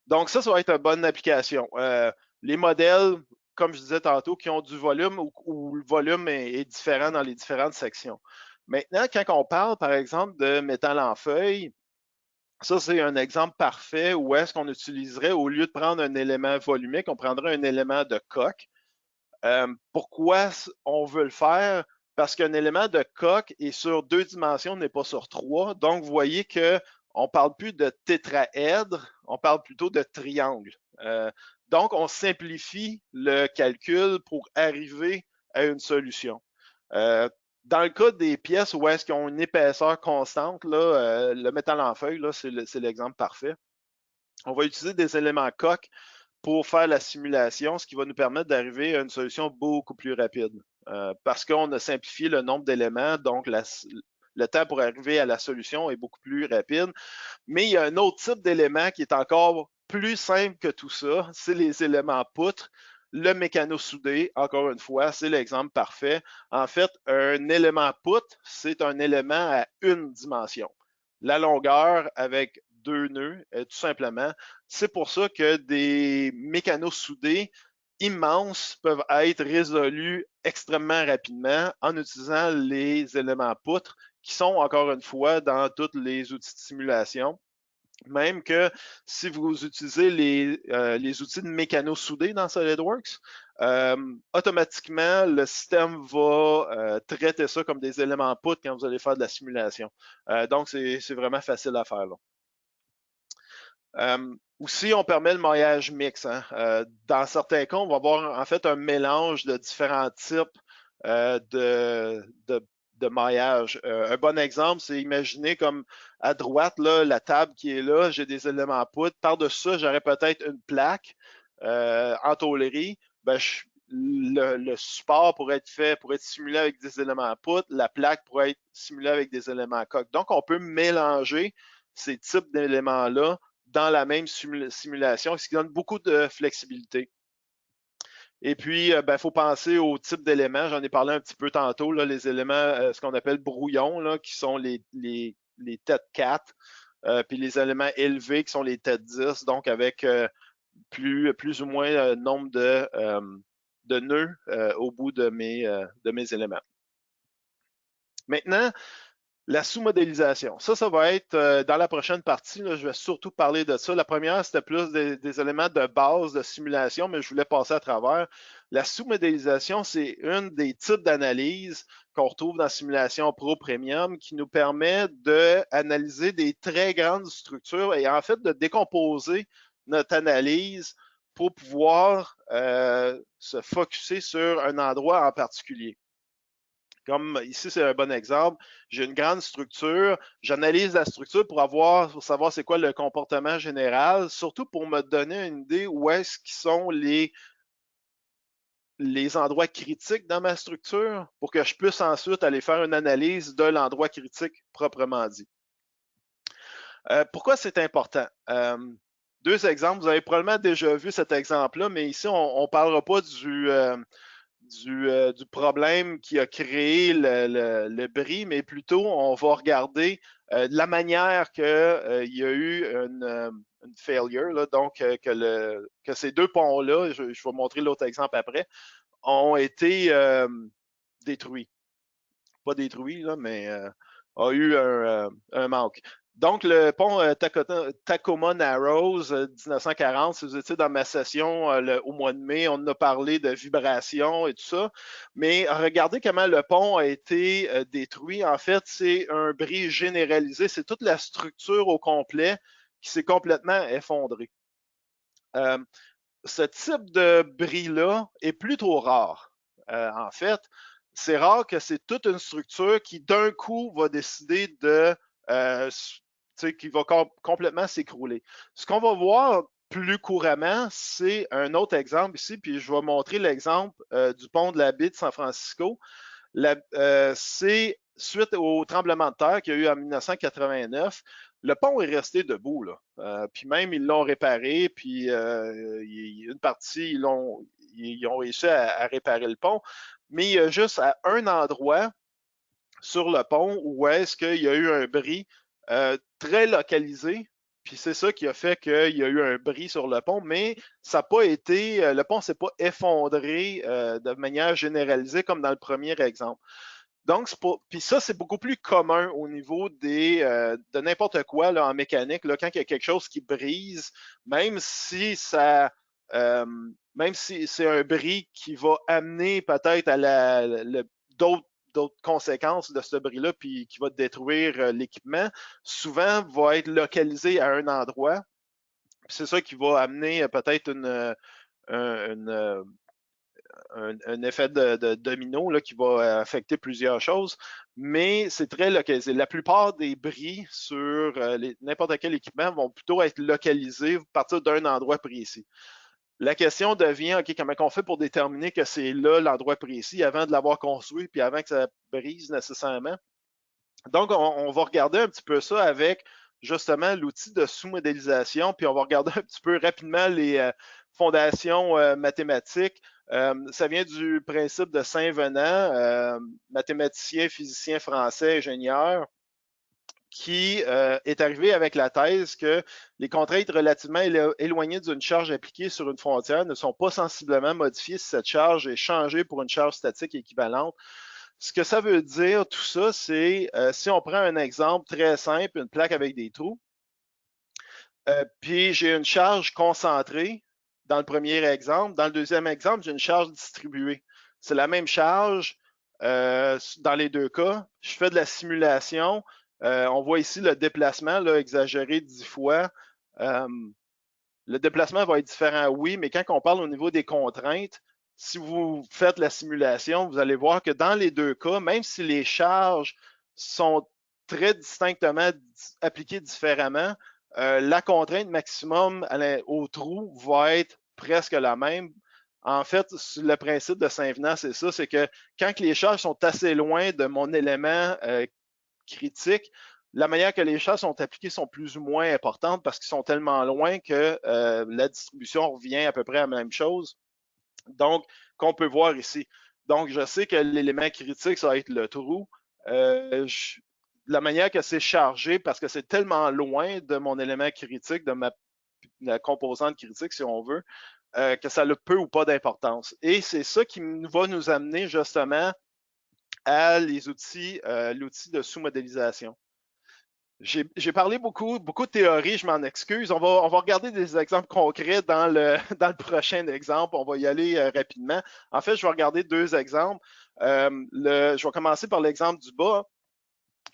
Speaker 2: Donc ça va être une bonne application. Les modèles, comme je disais tantôt, qui ont du volume où le volume est différent dans les différentes sections. Maintenant, quand on parle, par exemple, de métal en feuille, ça, c'est un exemple parfait où est-ce qu'on utiliserait, au lieu de prendre un élément volumique, on prendrait un élément de coque. Pourquoi on veut le faire? Parce qu'un élément de coque est sur 2 dimensions, n'est pas sur 3. Donc, vous voyez qu'on ne parle plus de tétraèdre, on parle plutôt de triangle. Donc, on simplifie le calcul pour arriver à une solution. Dans le cas des pièces où est-ce qu'ils ont une épaisseur constante, là, le métal en feuille, c'est l'exemple parfait. On va utiliser des éléments coques pour faire la simulation, ce qui va nous permettre d'arriver à une solution beaucoup plus rapide. Parce qu'on a simplifié le nombre d'éléments, donc le temps pour arriver à la solution est beaucoup plus rapide. Mais il y a un autre type d'élément qui est encore plus simple que tout ça, c'est les éléments poutres. Le mécano-soudé, encore une fois, c'est l'exemple parfait. En fait, un élément poutre, c'est un élément à une dimension. La longueur avec 2 nœuds, tout simplement. C'est pour ça que des mécanos soudés immenses peuvent être résolus extrêmement rapidement en utilisant les éléments poutres qui sont, encore une fois, dans tous les outils de simulation. Même que si vous utilisez les outils de mécano soudés dans SolidWorks, automatiquement, le système va traiter ça comme des éléments poutres quand vous allez faire de la simulation. Donc, c'est vraiment facile à faire. Aussi, on permet le maillage mix. Hein. Dans certains cas, on va avoir en fait un mélange de différents types de maillage. Un bon exemple, c'est imaginer comme à droite, là, la table qui est là, j'ai des éléments poutres. Par-dessus ça, j'aurais peut-être une plaque en tôlerie. Ben, le support pourrait être simulé avec des éléments poutres, la plaque pourrait être simulée avec des éléments coque. Donc, on peut mélanger ces types d'éléments-là dans la même simulation, ce qui donne beaucoup de flexibilité. Et puis, il faut penser au type d'éléments. J'en ai parlé un petit peu tantôt, là, les éléments, ce qu'on appelle brouillons, là, qui sont les têtes 4, puis les éléments élevés qui sont les têtes 10, donc avec plus ou moins nombre de nœuds au bout de mes éléments. Maintenant, la sous-modélisation. Ça va être dans la prochaine partie, là, je vais surtout parler de ça. La première, c'était plus des éléments de base de simulation, mais je voulais passer à travers. La sous-modélisation, c'est une des types d'analyse qu'on retrouve dans Simulation Pro Premium qui nous permet d'analyser des très grandes structures et en fait de décomposer notre analyse pour pouvoir se focusser sur un endroit en particulier. Comme ici, c'est un bon exemple. J'ai une grande structure. J'analyse la structure pour savoir c'est quoi le comportement général, surtout pour me donner une idée où est-ce qu'ils sont les endroits critiques dans ma structure pour que je puisse ensuite aller faire une analyse de l'endroit critique proprement dit. Pourquoi c'est important? Deux exemples. Vous avez probablement déjà vu cet exemple-là, mais ici, on ne parlera pas du problème qui a créé le bris, mais plutôt on va regarder la manière qu'il y a eu une failure, là, donc que ces deux ponts-là, je vais montrer l'autre exemple après, ont été détruits. Pas détruits, là, mais a eu un manque. Donc, le pont Tacoma Narrows 1940, si vous étiez dans ma session au mois de mai, on en a parlé de vibrations et tout ça. Mais regardez comment le pont a été détruit. En fait, c'est un bris généralisé. C'est toute la structure au complet qui s'est complètement effondrée. Ce type de bris-là est plutôt rare. En fait, c'est rare que c'est toute une structure qui, d'un coup, va décider qui va complètement s'écrouler. Ce qu'on va voir plus couramment, c'est un autre exemple ici, puis je vais montrer l'exemple du pont de la baie de San Francisco. C'est suite au tremblement de terre qu'il y a eu en 1989. Le pont est resté debout, là. Puis même, ils l'ont réparé, puis une partie, ils ont réussi à réparer le pont. Mais il y a juste à un endroit sur le pont où est-ce qu'il y a eu un bris très localisé. Puis c'est ça qui a fait qu'il y a eu un bris sur le pont, mais ça n'a pas été, le pont ne s'est pas effondré de manière généralisée comme dans le premier exemple. Donc, puis ça, c'est beaucoup plus commun au niveau de n'importe quoi là, en mécanique. Là, quand il y a quelque chose qui brise, même si c'est un bris qui va amener peut-être à d'autres conséquences de ce bris-là, puis qui va détruire l'équipement, souvent va être localisé à un endroit. C'est ça qui va amener peut-être un effet de domino là, qui va affecter plusieurs choses, mais c'est très localisé. La plupart des bris sur n'importe quel équipement vont plutôt être localisés à partir d'un endroit précis. La question devient, OK, comment on fait pour déterminer que c'est là l'endroit précis avant de l'avoir construit puis avant que ça brise nécessairement? Donc, on va regarder un petit peu ça avec justement l'outil de sous-modélisation, puis on va regarder un petit peu rapidement les fondations mathématiques. Ça vient du principe de Saint-Venant, mathématicien, physicien français, ingénieur, qui est arrivé avec la thèse que les contraintes relativement éloignées d'une charge appliquée sur une frontière ne sont pas sensiblement modifiées si cette charge est changée pour une charge statique équivalente. Ce que ça veut dire, tout ça, c'est si on prend un exemple très simple, une plaque avec des trous, puis j'ai une charge concentrée dans le premier exemple. Dans le deuxième exemple, j'ai une charge distribuée. C'est la même charge dans les deux cas. Je fais de la simulation. On voit ici le déplacement là, exagéré 10 fois. Le déplacement va être différent, oui, mais quand on parle au niveau des contraintes, si vous faites la simulation, vous allez voir que dans les deux cas, même si les charges sont très distinctement appliquées différemment, la contrainte maximum au trou va être presque la même. En fait, le principe de Saint-Venant, c'est ça, c'est que quand les charges sont assez loin de mon élément critique, la manière que les charges sont appliquées sont plus ou moins importantes parce qu'ils sont tellement loin que la distribution revient à peu près à la même chose. Donc, qu'on peut voir ici. Donc, je sais que l'élément critique, ça va être le trou. La manière que c'est chargé, parce que c'est tellement loin de mon élément critique, de la composante critique, si on veut, que ça a peu ou pas d'importance. Et c'est ça qui va nous amener justement à l'outil de sous-modélisation. J'ai parlé beaucoup de théorie, je m'en excuse. On va regarder des exemples concrets dans le prochain exemple. On va y aller rapidement. En fait, je vais regarder deux exemples. Je vais commencer par l'exemple du bas.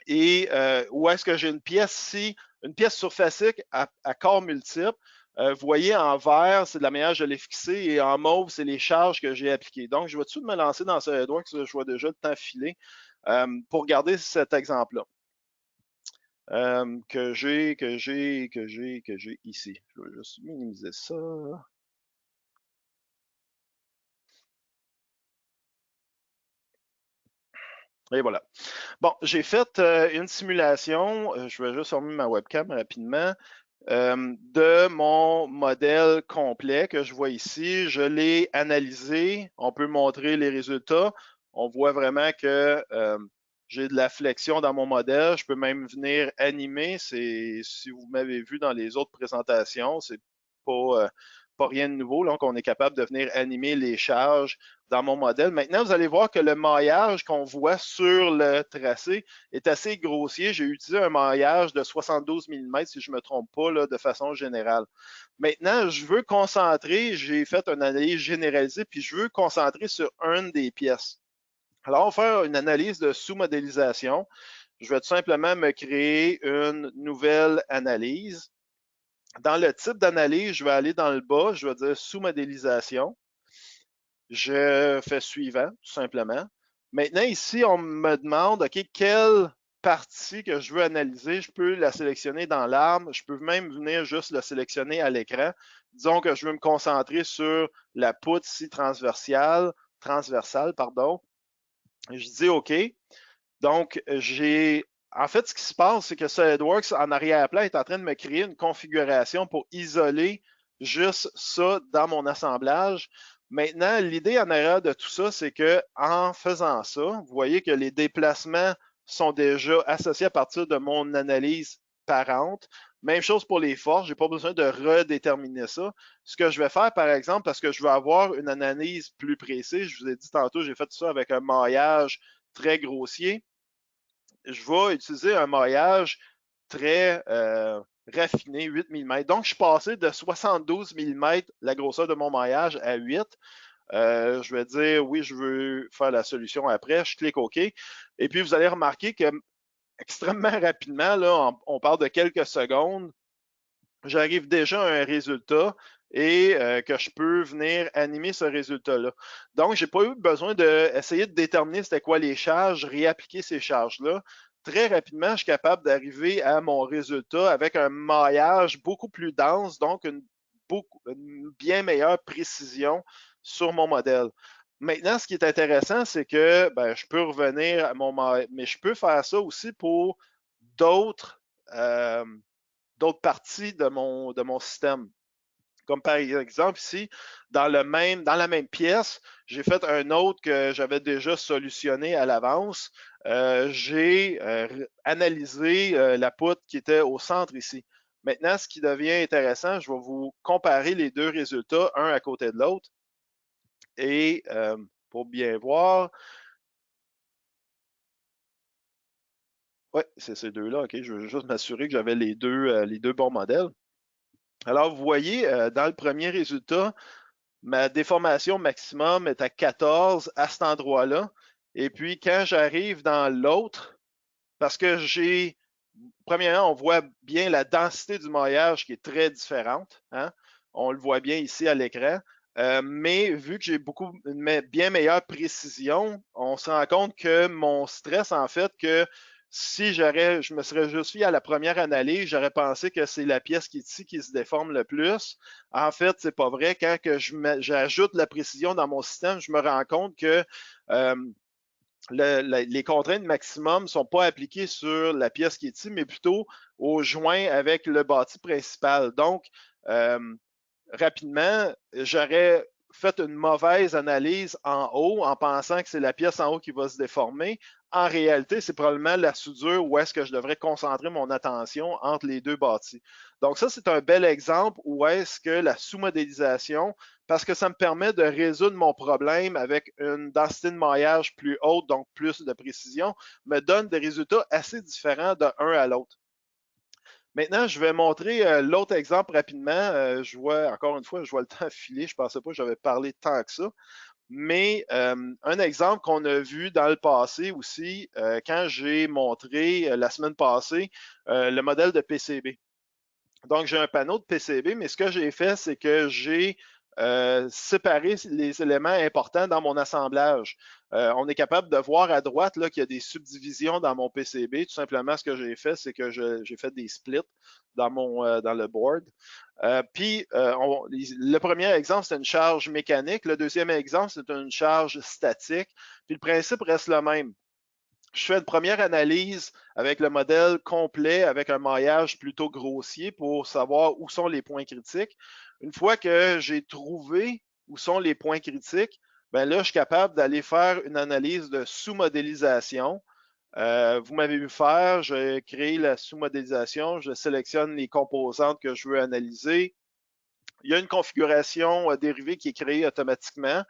Speaker 2: Et où est-ce que j'ai une pièce ici, une pièce surfacique à corps multiples. Vous voyez, en vert, c'est de la manière que je l'ai fixé, et en mauve, c'est les charges que j'ai appliquées. Donc, je vais tout de me lancer dans SolidWorks, je vois déjà le temps filer, pour regarder cet exemple-là. Que j'ai ici. Je vais juste minimiser ça. Et voilà. Bon, j'ai fait une simulation. Je vais juste fermer ma webcam rapidement. De mon modèle complet que je vois ici. Je l'ai analysé. On peut montrer les résultats. On voit vraiment que j'ai de la flexion dans mon modèle. Je peux même venir animer. Si vous m'avez vu dans les autres présentations, c'est pas rien de nouveau. Donc, on est capable de venir animer les charges dans mon modèle. Maintenant, vous allez voir que le maillage qu'on voit sur le tracé est assez grossier. J'ai utilisé un maillage de 72 mm, si je ne me trompe pas, là, de façon générale. Maintenant, je veux concentrer, j'ai fait une analyse généralisée, puis je veux concentrer sur une des pièces. Alors, on va faire une analyse de sous-modélisation. Je vais tout simplement me créer une nouvelle analyse. Dans le type d'analyse, je vais aller dans le bas, je vais dire sous-modélisation. Je fais suivant, tout simplement. Maintenant, ici, on me demande, OK, quelle partie que je veux analyser, je peux la sélectionner dans l'arbre. Je peux même venir juste la sélectionner à l'écran. Disons que je veux me concentrer sur la poutre ici transversale, pardon. Je dis OK. Donc, en fait, ce qui se passe, c'est que SolidWorks, en arrière-plan, est en train de me créer une configuration pour isoler juste ça dans mon assemblage. Maintenant, l'idée en arrière de tout ça, c'est que en faisant ça, vous voyez que les déplacements sont déjà associés à partir de mon analyse parente. Même chose pour les forces, je n'ai pas besoin de redéterminer ça. Ce que je vais faire, par exemple, parce que je veux avoir une analyse plus précise, je vous ai dit tantôt, j'ai fait ça avec un maillage très grossier. Je vais utiliser un maillage très raffiné, 8 mm. Donc, je suis passé de 72 mm, la grosseur de mon maillage, à 8. Je vais dire oui, je veux faire la solution après. Je clique OK. Et puis, vous allez remarquer que extrêmement rapidement, là, on parle de quelques secondes, j'arrive déjà à un résultat et que je peux venir animer ce résultat-là. Donc, je n'ai pas eu besoin d'essayer de déterminer c'était quoi les charges, réappliquer ces charges-là. Très rapidement, je suis capable d'arriver à mon résultat avec un maillage beaucoup plus dense, donc une bien meilleure précision sur mon modèle. Maintenant, ce qui est intéressant, c'est que je peux revenir à mais je peux faire ça aussi pour d'autres parties de mon système. Comme par exemple ici, dans la même pièce, j'ai fait un autre que j'avais déjà solutionné à l'avance. J'ai analysé la poutre qui était au centre ici. Maintenant, ce qui devient intéressant, je vais vous comparer les deux résultats, un à côté de l'autre. Et pour bien voir, oui, c'est ces deux-là, OK. Je veux juste m'assurer que j'avais les deux bons modèles. Alors, vous voyez, dans le premier résultat, ma déformation maximum est à 14 à cet endroit-là. Et puis, quand j'arrive dans l'autre, parce que premièrement, on voit bien la densité du maillage qui est très différente. Hein? On le voit bien ici à l'écran. Mais vu que j'ai une bien meilleure précision, on se rend compte que mon stress, en fait, que Si je me serais juste fié à la première analyse, j'aurais pensé que c'est la pièce qui est ici qui se déforme le plus. En fait, c'est pas vrai. Quand j'ajoute la précision dans mon système, je me rends compte que euh, les contraintes maximum ne sont pas appliquées sur la pièce qui est ici, mais plutôt au joint avec le bâti principal. Donc, euh, rapidement, j'aurais fait une mauvaise analyse en haut en pensant que c'est la pièce en haut qui va se déformer. En réalité, c'est probablement la soudure où est-ce que je devrais concentrer mon attention entre les deux bâtis. Donc ça, c'est un bel exemple où est-ce que la sous-modélisation, parce que ça me permet de résoudre mon problème avec une densité de maillage plus haute, donc plus de précision, me donne des résultats assez différents de un à l'autre. Maintenant, je vais montrer l'autre exemple rapidement. Je vois, encore une fois, je vois le temps filer. Je ne pensais pas que j'avais parlé tant que ça. Mais un exemple qu'on a vu dans le passé aussi, quand j'ai montré la semaine passée le modèle de PCB. Donc, j'ai un panneau de PCB, mais ce que j'ai fait, c'est que j'ai séparé les éléments importants dans mon assemblage. On est capable de voir à droite qu'il y a des subdivisions dans mon PCB. Tout simplement, ce que j'ai fait, c'est que j'ai fait des splits dans le board. Le premier exemple, c'est une charge mécanique. Le deuxième exemple, c'est une charge statique. Puis le principe reste le même. Je fais une première analyse avec le modèle complet, avec un maillage plutôt grossier pour savoir où sont les points critiques. Une fois que j'ai trouvé où sont les points critiques, ben là, je suis capable d'aller faire une analyse de sous-modélisation. Vous m'avez vu faire, je crée la sous-modélisation, je sélectionne les composantes que je veux analyser. Il y a une configuration dérivée qui est créée automatiquement.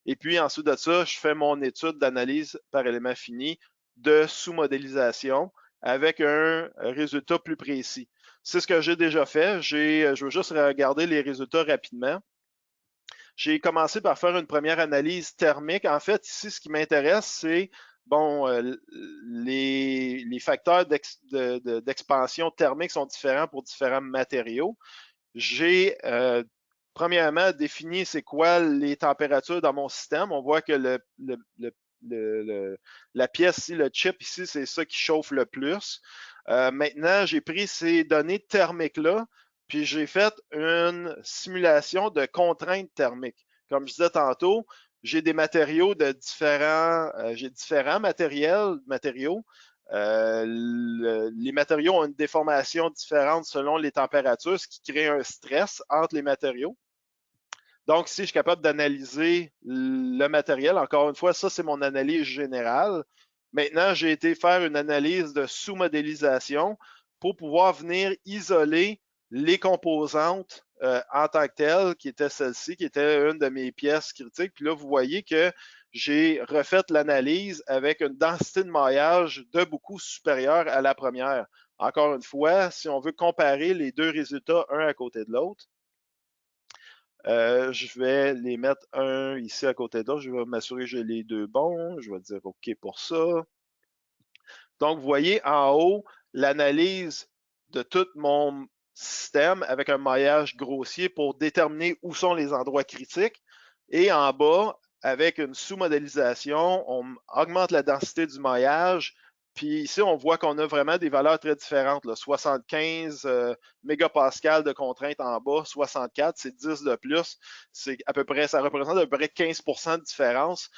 Speaker 2: Et puis ensuite de ça, je fais mon étude d'analyse par élément fini de sous-modélisation avec un résultat plus précis. C'est ce que j'ai déjà fait. Je veux juste regarder les résultats rapidement. J'ai commencé par faire une première analyse thermique. En fait, ici, ce qui m'intéresse, c'est bon, les facteurs d'expansion thermique sont différents pour différents matériaux. J'ai premièrement défini c'est quoi les températures dans mon système. On voit que la pièce ici, le chip ici, c'est ça qui chauffe le plus. Maintenant, j'ai pris ces données thermiques-là, puis j'ai fait une simulation de contraintes thermiques. Comme je disais tantôt, j'ai des matériaux de j'ai différents matériaux. Les matériaux ont une déformation différente selon les températures, ce qui crée un stress entre les matériaux. Donc, si je suis capable d'analyser le matériel, encore une fois, ça, c'est mon analyse générale. Maintenant, j'ai été faire une analyse de sous-modélisation pour pouvoir venir isoler les composantes en tant que telles, qui était celle-ci, qui était une de mes pièces critiques. Puis là, vous voyez que j'ai refait l'analyse avec une densité de maillage de beaucoup supérieure à la première. Encore une fois, si on veut comparer les deux résultats un à côté de l'autre, je vais les mettre un ici à côté de l'autre. Je vais m'assurer que j'ai les deux bons. Je vais dire OK pour ça. Donc, vous voyez en haut l'analyse de tout mon système avec un maillage grossier pour déterminer où sont les endroits critiques. Et en bas, avec une sous-modélisation, on augmente la densité du maillage. Puis ici, on voit qu'on a vraiment des valeurs très différentes. Là. 75 mégapascales de contrainte en bas, 64, c'est 10 de plus. C'est à peu près, ça représente à peu près 15% de différence.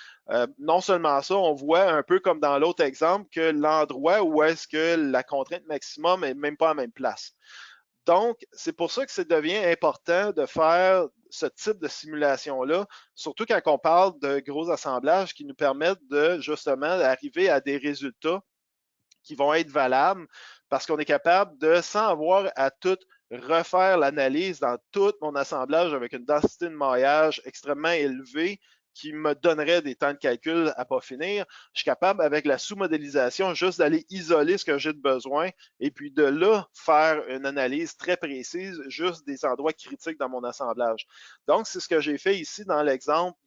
Speaker 2: Non seulement ça, on voit un peu comme dans l'autre exemple que l'endroit où est-ce que la contrainte maximum est même pas à la même place. Donc, c'est pour ça que ça devient important de faire ce type de simulation-là, surtout quand on parle de gros assemblages qui nous permettent de justement arriver à des résultats qui vont être valables parce qu'on est capable de, sans avoir à tout refaire l'analyse dans tout mon assemblage avec une densité de maillage extrêmement élevée qui me donnerait des temps de calcul à pas finir, je suis capable avec la sous-modélisation juste d'aller isoler ce que j'ai de besoin et puis de là faire une analyse très précise juste des endroits critiques dans mon assemblage. Donc, c'est ce que j'ai fait ici dans l'exemple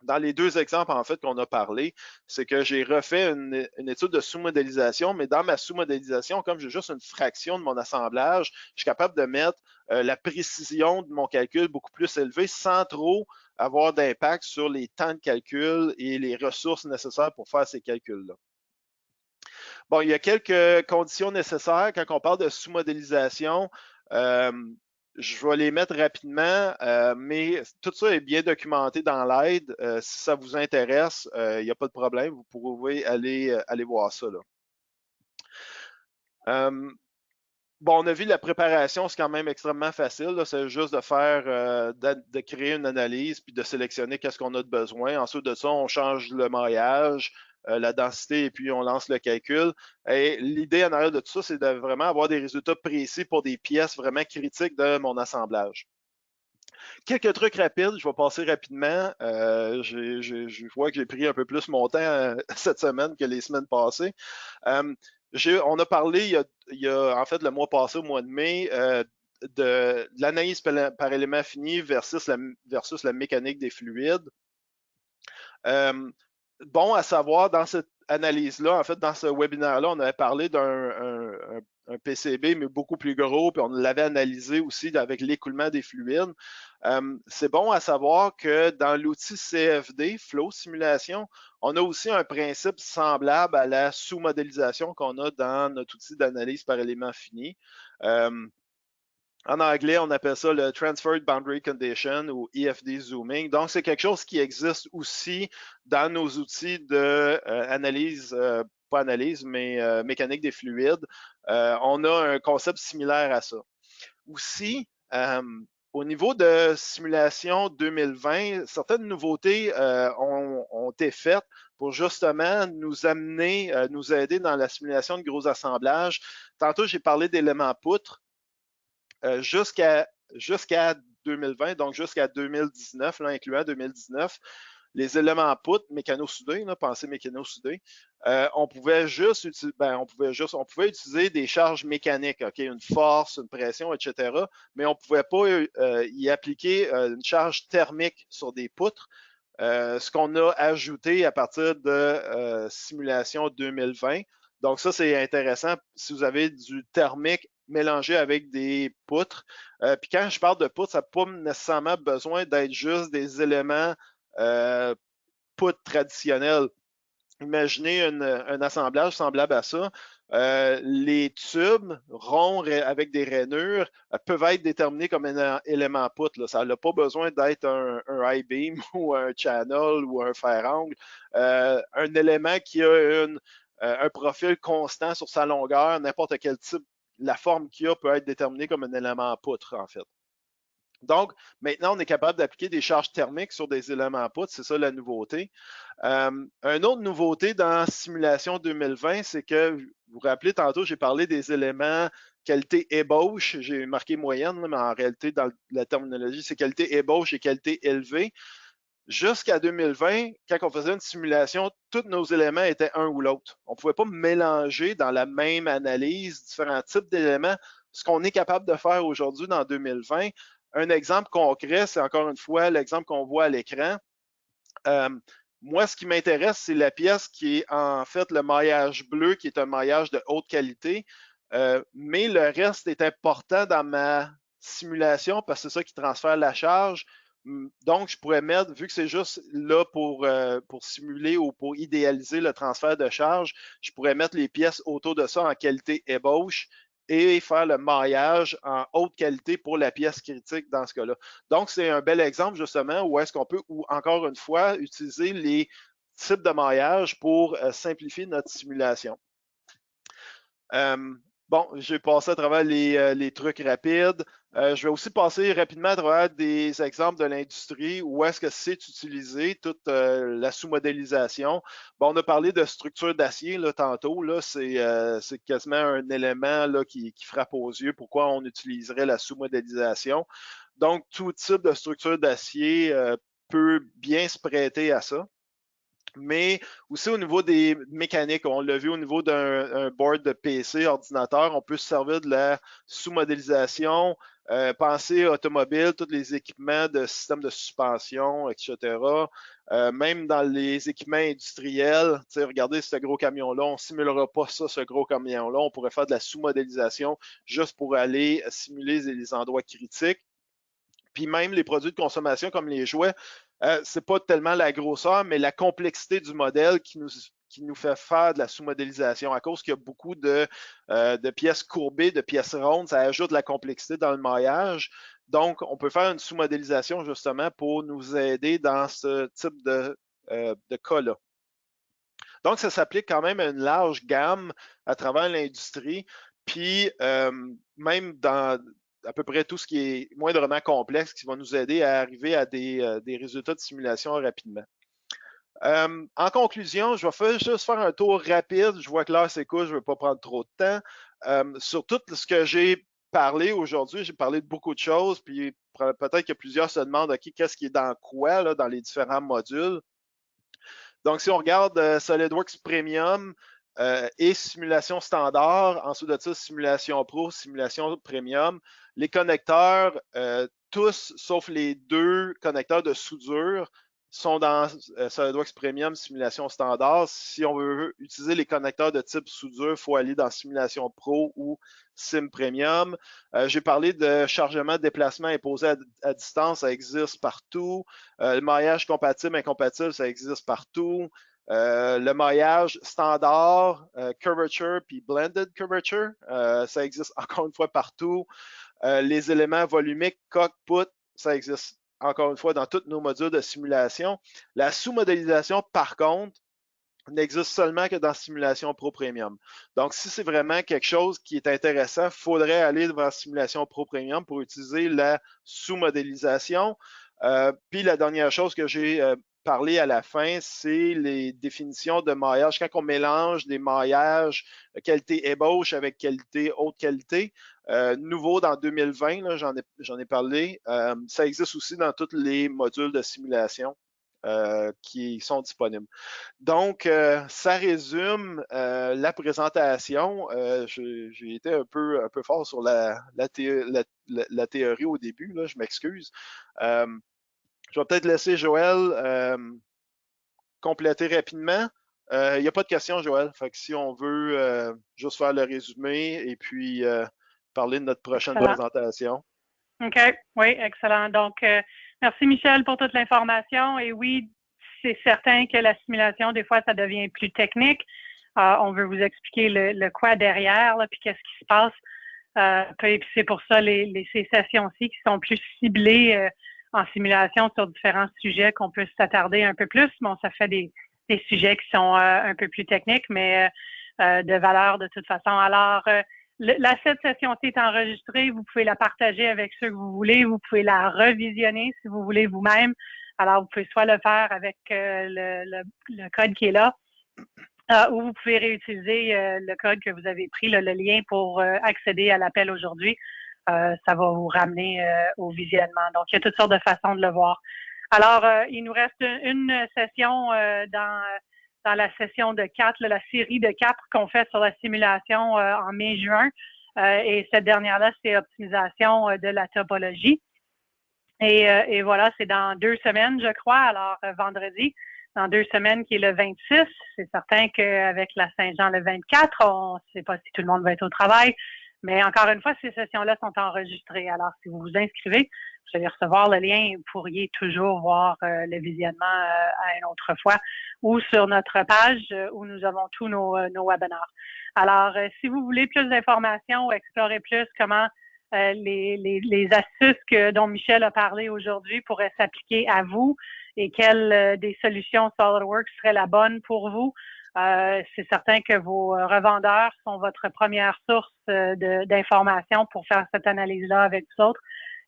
Speaker 2: dans les deux exemples, en fait, qu'on a parlé, c'est que j'ai refait une étude de sous-modélisation, mais dans ma sous-modélisation, comme j'ai juste une fraction de mon assemblage, je suis capable de mettre la précision de mon calcul beaucoup plus élevée sans trop avoir d'impact sur les temps de calcul et les ressources nécessaires pour faire ces calculs-là. Bon, il y a quelques conditions nécessaires quand on parle de sous-modélisation. Euh, je vais les mettre rapidement, mais tout ça est bien documenté dans l'aide. Si ça vous intéresse, il n'y a pas de problème. Vous pouvez aller voir ça, là. Euh, Bon, on a vu la préparation, c'est quand même extrêmement facile. C'est juste de faire, de créer une analyse puis de sélectionner qu'est-ce qu'on a de besoin. Ensuite de ça, on change le maillage, la densité et puis on lance le calcul. Et l'idée en arrière de tout ça, c'est de vraiment avoir des résultats précis pour des pièces vraiment critiques de mon assemblage. Quelques trucs rapides, je vais passer rapidement. Je vois que j'ai pris un peu plus mon temps cette semaine que les semaines passées. Euh, on a parlé en fait le mois passé, au mois de mai, de l'analyse par élément fini versus la mécanique des fluides. Bon à savoir, dans cette analyse-là, en fait, dans ce webinaire-là, on avait parlé d'un PCB, mais beaucoup plus gros, puis on l'avait analysé aussi avec l'écoulement des fluides. C'est bon à savoir que dans l'outil CFD, Flow Simulation, on a aussi un principe semblable à la sous-modélisation qu'on a dans notre outil d'analyse par élément fini. En anglais, on appelle ça le Transferred Boundary Condition ou EFD Zooming. Donc, c'est quelque chose qui existe aussi dans nos outils d'analyse, pas analyse, mais mécanique des fluides. On a un concept similaire à ça. Aussi, au niveau de simulation 2020, certaines nouveautés ont été faites pour justement nous amener, nous aider dans la simulation de gros assemblages. Tantôt, j'ai parlé d'éléments poutres. Jusqu'à 2020, donc jusqu'à 2019, là, incluant 2019, les éléments poutres mécano-soudés, pensez mécano-soudés, on pouvait utiliser des charges mécaniques, OK, une force, une pression, etc., mais on ne pouvait pas y appliquer une charge thermique sur des poutres. Ce qu'on a ajouté à partir de simulation 2020. Donc ça, c'est intéressant si vous avez du thermique mélangé avec des poutres. Puis quand je parle de poutres, ça n'a pas nécessairement besoin d'être juste des éléments poutres traditionnels. Imaginez un assemblage semblable à ça. Les tubes ronds avec des rainures peuvent être déterminés comme un élément poutre. Là. Ça n'a pas besoin d'être un I-beam ou un channel ou un fer-angle. Un élément qui a un profil constant sur sa longueur, n'importe quel type, la forme qu'il a peut être déterminée comme un élément poutre, en fait. Donc, maintenant, on est capable d'appliquer des charges thermiques sur des éléments poutres. C'est ça la nouveauté. Une autre nouveauté dans Simulation 2020, c'est que, vous vous rappelez, tantôt, j'ai parlé des éléments qualité ébauche. J'ai marqué moyenne, mais en réalité, dans la terminologie, c'est qualité ébauche et qualité élevée. Jusqu'à 2020, quand on faisait une simulation, tous nos éléments étaient un ou l'autre. On ne pouvait pas mélanger dans la même analyse différents types d'éléments. Ce qu'on est capable de faire aujourd'hui dans 2020, un exemple concret, c'est encore une fois l'exemple qu'on voit à l'écran. Moi, ce qui m'intéresse, c'est la pièce qui est en fait le maillage bleu, qui est un maillage de haute qualité. Mais le reste est important dans ma simulation parce que c'est ça qui transfère la charge. Donc, je pourrais mettre, vu que c'est juste là pour simuler ou pour idéaliser le transfert de charge, je pourrais mettre les pièces autour de ça en qualité ébauche et faire le maillage en haute qualité pour la pièce critique dans ce cas-là. Donc, c'est un bel exemple justement où est-ce qu'on peut, ou encore une fois, utiliser les types de maillage pour simplifier notre simulation. Bon, j'ai passé à travers les trucs rapides. Je vais aussi passer rapidement à travers des exemples de l'industrie où est-ce que c'est utilisé, toute la sous-modélisation. Bon, on a parlé de structure d'acier là, tantôt. Là, c'est quasiment un élément là, qui frappe aux yeux. Pourquoi on utiliserait la sous-modélisation? Donc, tout type de structure d'acier peut bien se prêter à ça. Mais aussi au niveau des mécaniques, on l'a vu au niveau d'un board de PC, ordinateur, on peut se servir de la sous-modélisation, penser automobile, tous les équipements de système de suspension, etc. Même dans les équipements industriels, regardez ce gros camion-là, on ne simulera pas ça, ce gros camion-là, on pourrait faire de la sous-modélisation juste pour aller simuler les endroits critiques. Puis même les produits de consommation comme les jouets, c'est pas tellement la grosseur, mais la complexité du modèle qui nous qui nous fait faire de la sous-modélisation. À cause qu'il y a beaucoup de pièces courbées, de pièces rondes, ça ajoute de la complexité dans le maillage. Donc, on peut faire une sous-modélisation justement pour nous aider dans ce type de cas-là. Donc, ça s'applique quand même à une large gamme à travers l'industrie, puis même dans à peu près tout ce qui est moindrement complexe qui va nous aider à arriver à des résultats de simulation rapidement. En conclusion, je vais juste faire un tour rapide. Je vois que l'heure s'écoule, je ne veux pas prendre trop de temps. Sur tout ce que j'ai parlé aujourd'hui, j'ai parlé de beaucoup de choses, puis peut-être que plusieurs se demandent, OK, qu'est-ce qui est dans quoi là, dans les différents modules? Donc, si on regarde SolidWorks Premium et simulation standard, ensuite de ça, simulation pro, simulation premium, les connecteurs, tous sauf les 2 connecteurs de soudure, sont dans SolidWorks Premium, simulation standard. Si on veut utiliser les connecteurs de type soudure, il faut aller dans simulation pro ou sim premium. J'ai parlé de chargement, déplacement imposé à distance, ça existe partout. Le maillage compatible, incompatible, ça existe partout. Le maillage standard, curvature puis blended curvature, ça existe encore une fois partout. Les éléments volumiques, cockpit, ça existe encore une fois dans tous nos modules de simulation. La sous-modélisation, par contre, n'existe seulement que dans Simulation Pro Premium. Donc, si c'est vraiment quelque chose qui est intéressant, il faudrait aller vers Simulation Pro Premium pour utiliser la sous-modélisation. Puis la dernière chose que j'ai parlé à la fin, c'est les définitions de maillage. Quand on mélange des maillages qualité ébauche avec qualité haute qualité, nouveau dans 2020, j'en ai parlé, ça existe aussi dans tous les modules de simulation qui sont disponibles. Donc, ça résume la présentation. J'ai été un peu fort sur la théorie au début, là, je m'excuse. Je vais peut-être laisser Joël compléter rapidement. Il n'y a pas de questions, Joël. Fait que si on veut juste faire le résumé et puis parler de notre prochaine présentation.
Speaker 1: OK. Oui, excellent. Donc, merci Michel pour toute l'information. Et oui, c'est certain que la simulation, des fois, ça devient plus technique. On veut vous expliquer le quoi derrière, là, puis qu'est-ce qui se passe. Puis c'est pour ça ces sessions-ci qui sont plus ciblées en simulation sur différents sujets qu'on peut s'attarder un peu plus. Bon, ça fait des sujets qui sont un peu plus techniques, mais de valeur de toute façon. Alors, cette session-ci est enregistrée. Vous pouvez la partager avec ceux que vous voulez. Vous pouvez la revisionner si vous voulez vous-même. Alors, vous pouvez soit le faire avec le code qui est là, ou vous pouvez réutiliser le code que vous avez pris, le lien pour accéder à l'appel aujourd'hui. Ça va vous ramener au visionnement. Donc, il y a toutes sortes de façons de le voir. Alors, il nous reste une session dans la session de 4, la série de 4 qu'on fait sur la simulation en mai-juin. Et cette dernière-là, c'est optimisation de la topologie. Et voilà, c'est dans 2 semaines, je crois. Alors, vendredi, dans 2 semaines, qui est le 26. C'est certain qu'avec la Saint-Jean le 24, on ne sait pas si tout le monde va être au travail. Mais encore une fois, ces sessions-là sont enregistrées. Alors, si vous vous inscrivez, vous allez recevoir le lien. Vous pourriez toujours voir le visionnement à une autre fois ou sur notre page où nous avons tous nos webinars. Alors, si vous voulez plus d'informations ou explorer plus comment les astuces dont Michel a parlé aujourd'hui pourraient s'appliquer à vous et quelles des solutions SolidWorks seraient la bonne pour vous, c'est certain que vos revendeurs sont votre première source d'informations pour faire cette analyse-là avec vous autres.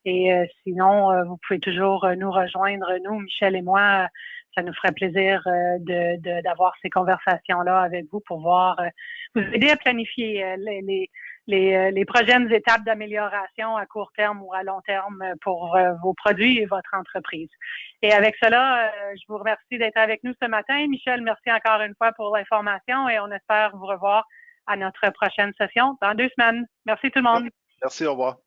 Speaker 1: Et sinon, vous pouvez toujours nous rejoindre, nous, Michel et moi. Ça nous ferait plaisir d'avoir ces conversations-là avec vous pour voir, vous aider à planifier les prochaines étapes d'amélioration à court terme ou à long terme pour vos produits et votre entreprise. Et avec cela, je vous remercie d'être avec nous ce matin. Michel, merci encore une fois pour l'information et on espère vous revoir à notre prochaine session dans 2 semaines. Merci tout le monde.
Speaker 2: Merci, au revoir.